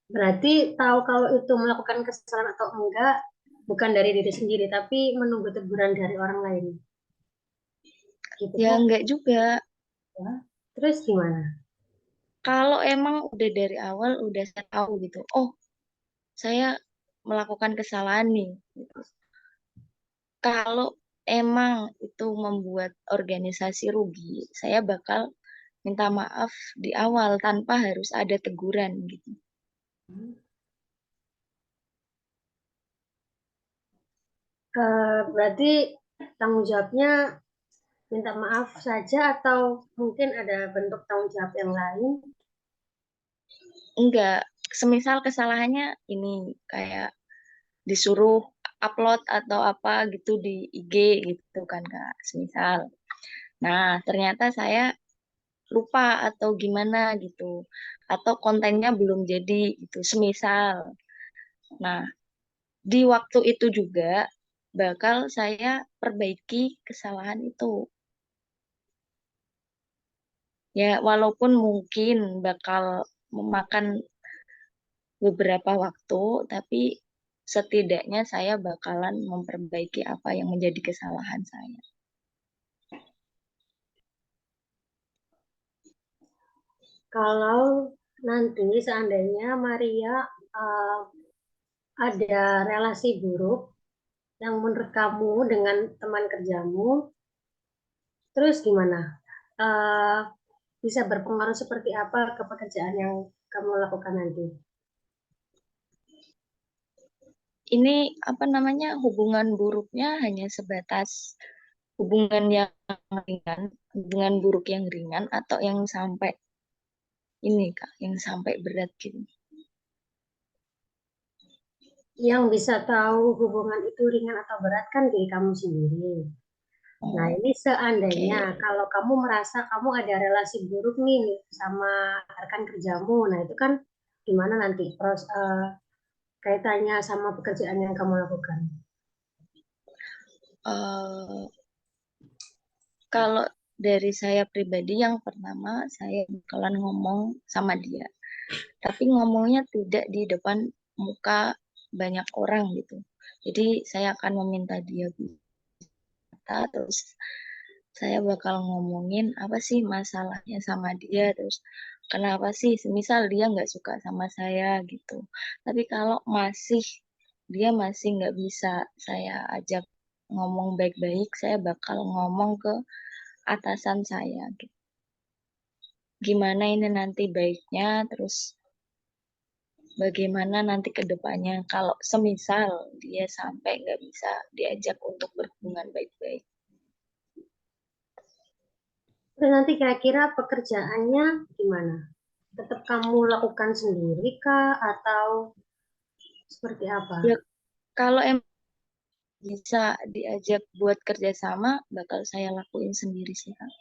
Berarti tahu kalau itu melakukan kesalahan atau enggak bukan dari diri sendiri, tapi menunggu teguran dari orang lain. Gitu Ya kan? enggak juga. Ya. Terus gimana? Kalau emang udah dari awal udah saya tahu gitu, oh saya melakukan kesalahan nih. Gitu. Kalau emang itu membuat organisasi rugi, saya bakal minta maaf di awal tanpa harus ada teguran gitu. Berarti tanggung jawabnya minta maaf saja atau mungkin ada bentuk tanggung jawab yang lain? Enggak, semisal kesalahannya ini kayak disuruh upload atau apa gitu di IG gitu kan Kak, semisal. Nah, ternyata saya lupa atau gimana gitu. Atau kontennya belum jadi gitu, semisal. Nah, di waktu itu juga bakal saya perbaiki kesalahan itu. Ya, walaupun mungkin bakal memakan beberapa waktu, tapi setidaknya saya bakalan memperbaiki apa yang menjadi kesalahan saya. Kalau nanti seandainya Maria ada relasi buruk yang menurut kamu dengan teman kerjamu, terus gimana? Eh, Bisa berpengaruh seperti apa ke pekerjaan yang kamu lakukan nanti? Ini apa namanya hubungan buruknya hanya sebatas hubungan yang ringan, hubungan buruk yang ringan atau yang sampai ini Kak, yang sampai berat gitu. Yang bisa tahu hubungan itu ringan atau berat kan diri kamu sendiri. Nah, Oh, ini seandainya oke. kalau kamu merasa kamu ada relasi buruk nih sama rekan kerjamu, nah itu kan gimana nanti kaitannya sama pekerjaan yang kamu lakukan? Eh, kalau dari saya pribadi yang pertama saya bakalan ngomong sama dia. Tapi ngomongnya tidak di depan muka banyak orang gitu. Jadi saya akan meminta dia bicara, terus saya bakal ngomongin apa sih masalahnya sama dia, terus kenapa sih, semisal dia nggak suka sama saya gitu. Tapi kalau dia masih nggak bisa saya ajak ngomong baik-baik, saya bakal ngomong ke atasan saya gitu. Gimana ini nanti baiknya, terus bagaimana nanti ke depannya kalau semisal dia sampai nggak bisa diajak untuk berhubungan baik-baik. Terus nanti kira-kira pekerjaannya gimana? Tetap kamu lakukan sendiri kah atau seperti apa? Ya kalau emang bisa diajak buat kerjasama, bakal saya lakuin sendiri sih Kak.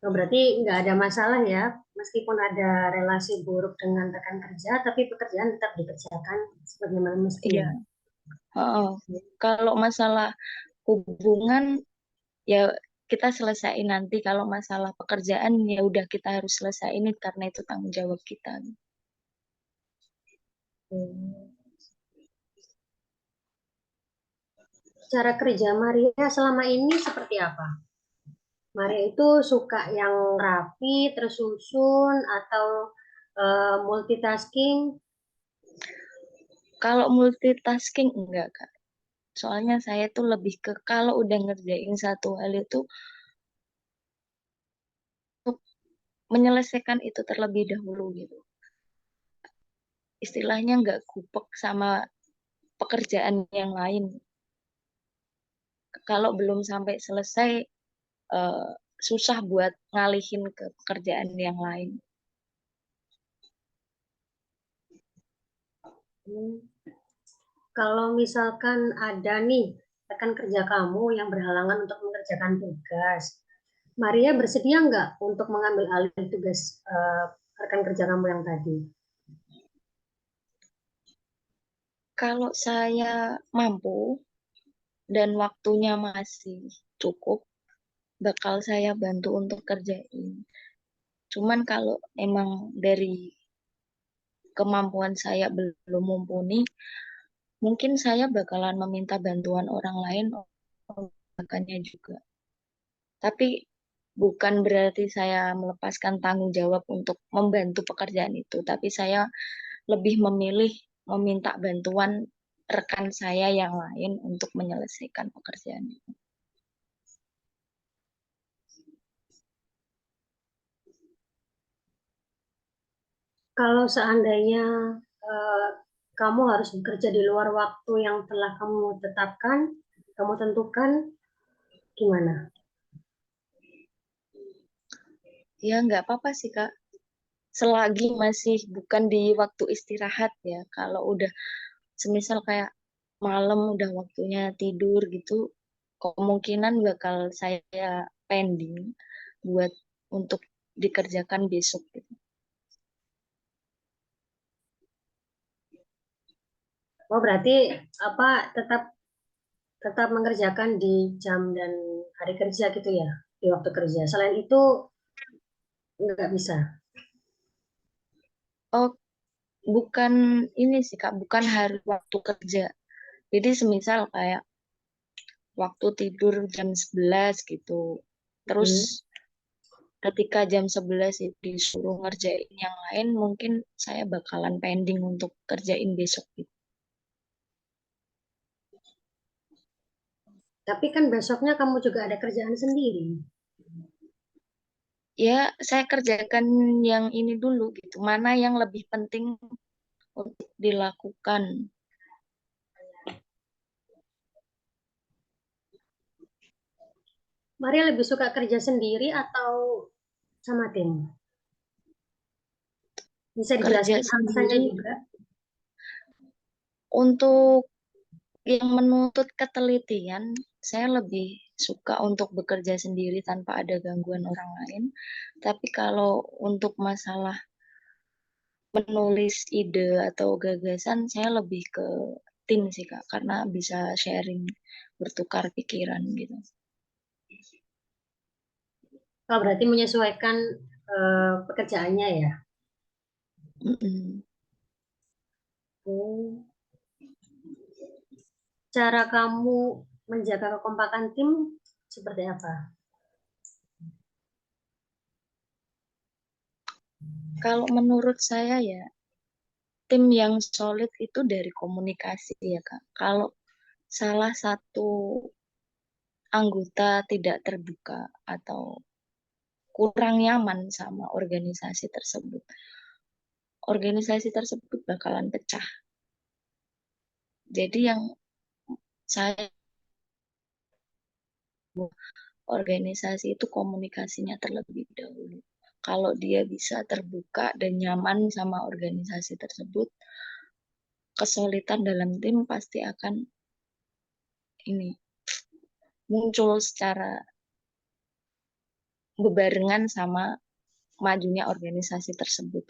Oh, berarti nggak ada masalah ya, meskipun ada relasi buruk dengan rekan kerja, tapi pekerjaan tetap dikerjakan sebagaimana Iya. mestinya. Kalau masalah hubungan ya kita selesaiin nanti. Kalau masalah pekerjaan ya udah kita harus selesaiin karena itu tanggung jawab kita. Cara kerja Maria selama ini seperti apa? Maria itu suka yang rapi, tersusun, atau multitasking? Kalau multitasking enggak, Kak. Soalnya saya tuh lebih ke kalau udah ngerjain satu hal itu menyelesaikan itu terlebih dahulu gitu. Istilahnya nggak gupek sama pekerjaan yang lain. Kalau belum sampai selesai, eh, susah buat ngalihin ke pekerjaan yang lain. Kalau misalkan ada nih rekan kerja kamu yang berhalangan untuk mengerjakan tugas, Maria bersedia nggak untuk mengambil alih tugas rekan kerja kamu yang tadi? Kalau saya mampu dan waktunya masih cukup, bakal saya bantu untuk kerjain. Cuman kalau emang dari kemampuan saya belum mumpuni, mungkin saya bakalan meminta bantuan orang lain mengerjakannya juga. Tapi bukan berarti saya melepaskan tanggung jawab untuk membantu pekerjaan itu, tapi saya lebih memilih meminta bantuan rekan saya yang lain untuk menyelesaikan pekerjaan itu. Kalau seandainya kamu harus bekerja di luar waktu yang telah kamu tetapkan, kamu tentukan, gimana? Ya nggak apa-apa sih Kak, selagi masih bukan di waktu istirahat ya. Kalau udah semisal kayak malam udah waktunya tidur gitu, kemungkinan bakal saya pending buat untuk dikerjakan besok gitu. Oh, berarti apa tetap tetap mengerjakan di jam dan hari kerja gitu ya, di waktu kerja. Selain itu nggak bisa. Oh, bukan ini sih Kak, bukan hari waktu kerja. Jadi semisal kayak waktu tidur jam 11 gitu. Terus Hmm. ketika jam 11 itu disuruh ngerjain yang lain, mungkin saya bakalan pending untuk kerjain besok gitu. Tapi kan besoknya kamu juga ada kerjaan sendiri. Ya, saya kerjakan yang ini dulu gitu. Mana yang lebih penting untuk dilakukan. Maria lebih suka kerja sendiri atau sama tim? Bisa Kerja dijelaskan alasannya sendiri juga. untuk yang menuntut ketelitian, saya lebih suka untuk bekerja sendiri tanpa ada gangguan orang lain. Tapi kalau untuk masalah menulis ide atau gagasan, saya lebih ke tim sih Kak, karena bisa sharing, bertukar pikiran gitu. Oh, berarti menyesuaikan pekerjaannya ya. Mm-mm. Oh. Cara kamu menjaga kekompakan tim seperti apa? Kalau menurut saya ya, tim yang solid itu dari komunikasi ya Kak. Kalau salah satu anggota tidak terbuka atau kurang nyaman sama organisasi tersebut bakalan pecah. Jadi yang saya organisasi itu komunikasinya terlebih dahulu. Kalau dia bisa terbuka dan nyaman sama organisasi tersebut, kesulitan dalam tim pasti akan ini muncul secara bebarengan sama majunya organisasi tersebut.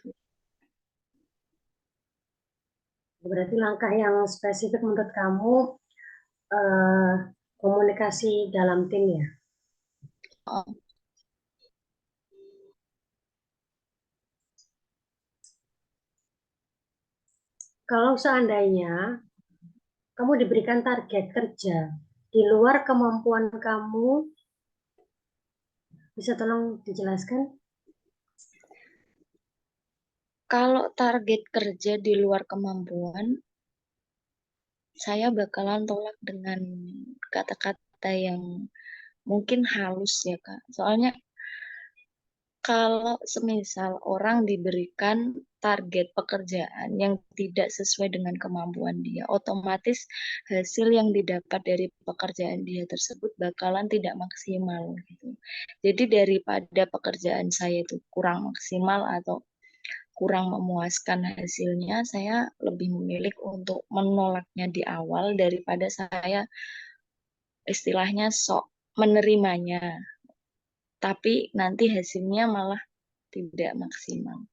Berarti langkah yang spesifik menurut kamu eh, komunikasi dalam tim ya. Oh, Kalau seandainya kamu diberikan target kerja di luar kemampuan kamu, bisa tolong dijelaskan? kalau target kerja di luar kemampuan, saya bakalan tolak dengan kata-kata yang mungkin halus ya Kak. Soalnya kalau semisal orang diberikan target pekerjaan yang tidak sesuai dengan kemampuan dia, otomatis hasil yang didapat dari pekerjaan dia tersebut bakalan tidak maksimal gitu. Jadi daripada pekerjaan saya itu kurang maksimal atau kurang memuaskan hasilnya, saya lebih memilih untuk menolaknya di awal daripada saya istilahnya sok menerimanya, tapi nanti hasilnya malah tidak maksimal.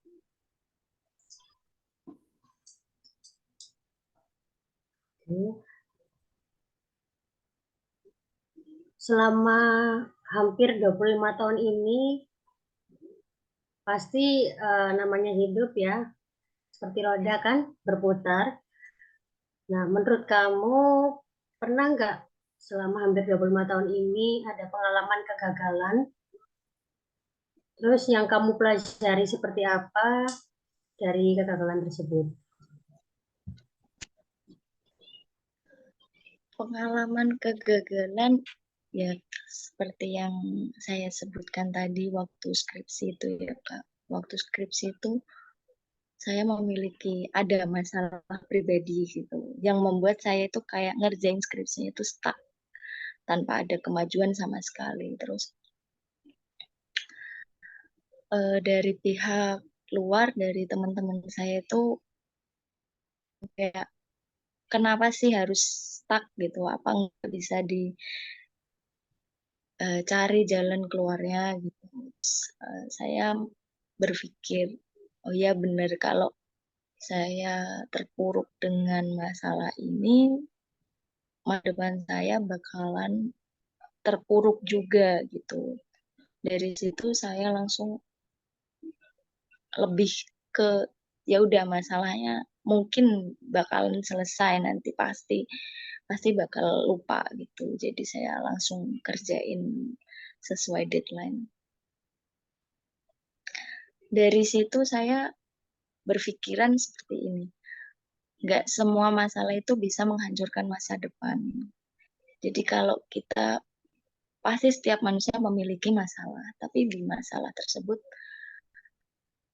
Selama hampir 25 tahun ini, pasti namanya hidup ya, seperti roda kan, berputar. Nah, menurut kamu, pernah nggak selama hampir 25 tahun ini ada pengalaman kegagalan? Terus yang kamu pelajari seperti apa dari kegagalan tersebut? Pengalaman kegagalan ya seperti yang saya sebutkan tadi waktu skripsi itu ya Kak. Waktu skripsi itu saya ada masalah pribadi gitu yang membuat saya itu kayak ngerjain skripsinya itu stuck tanpa ada kemajuan sama sekali. Terus dari pihak luar, dari teman-teman saya itu kayak kenapa sih harus stuck gitu? Apa nggak bisa dicari jalan keluarnya gitu? Terus, saya berpikir, oh ya benar kalau saya terpuruk dengan masalah ini, masa depan saya bakalan terpuruk juga gitu. Dari situ saya langsung lebih ke ya udah masalahnya mungkin bakalan selesai nanti pasti bakal lupa gitu. Jadi saya langsung kerjain sesuai deadline. Dari situ saya berpikiran seperti ini. Nggak semua masalah itu bisa menghancurkan masa depan. Jadi kalau kita pasti setiap manusia memiliki masalah, tapi di masalah tersebut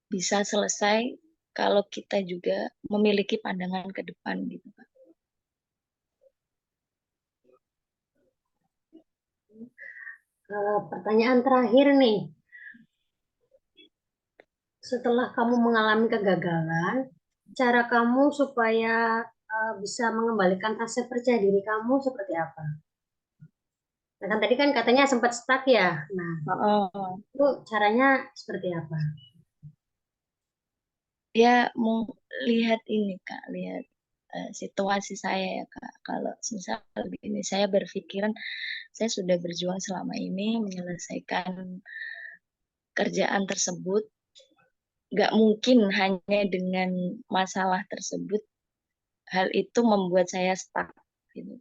bisa selesai kalau kita juga memiliki pandangan ke depan gitu Pak. Pertanyaan terakhir nih, setelah kamu mengalami kegagalan, cara kamu supaya bisa mengembalikan rasa percaya diri kamu seperti apa? Nah, kan tadi kan katanya sempat stuck ya. Nah, Oh, itu caranya seperti apa? ya mau lihat ini Kak, lihat situasi saya ya Kak. Kalau misal ini saya berpikiran saya sudah berjuang selama ini menyelesaikan kerjaan tersebut, nggak mungkin hanya dengan masalah tersebut hal itu membuat saya stuck gitu.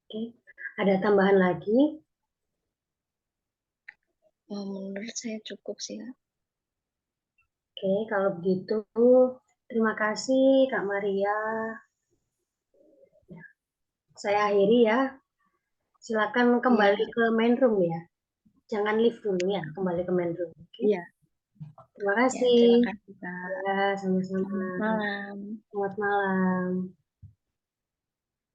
Oke, ada tambahan lagi? Menurut saya cukup sih Kak. Oke, kalau begitu terima kasih Kak Maria. Saya akhiri ya. Silakan kembali Iya, ke main room ya. Jangan leave dulu ya, kembali ke main room. Oke. iya, Terima ya kasih. terima kasih Kak. Ya, sama-sama. Selamat malam. Selamat malam.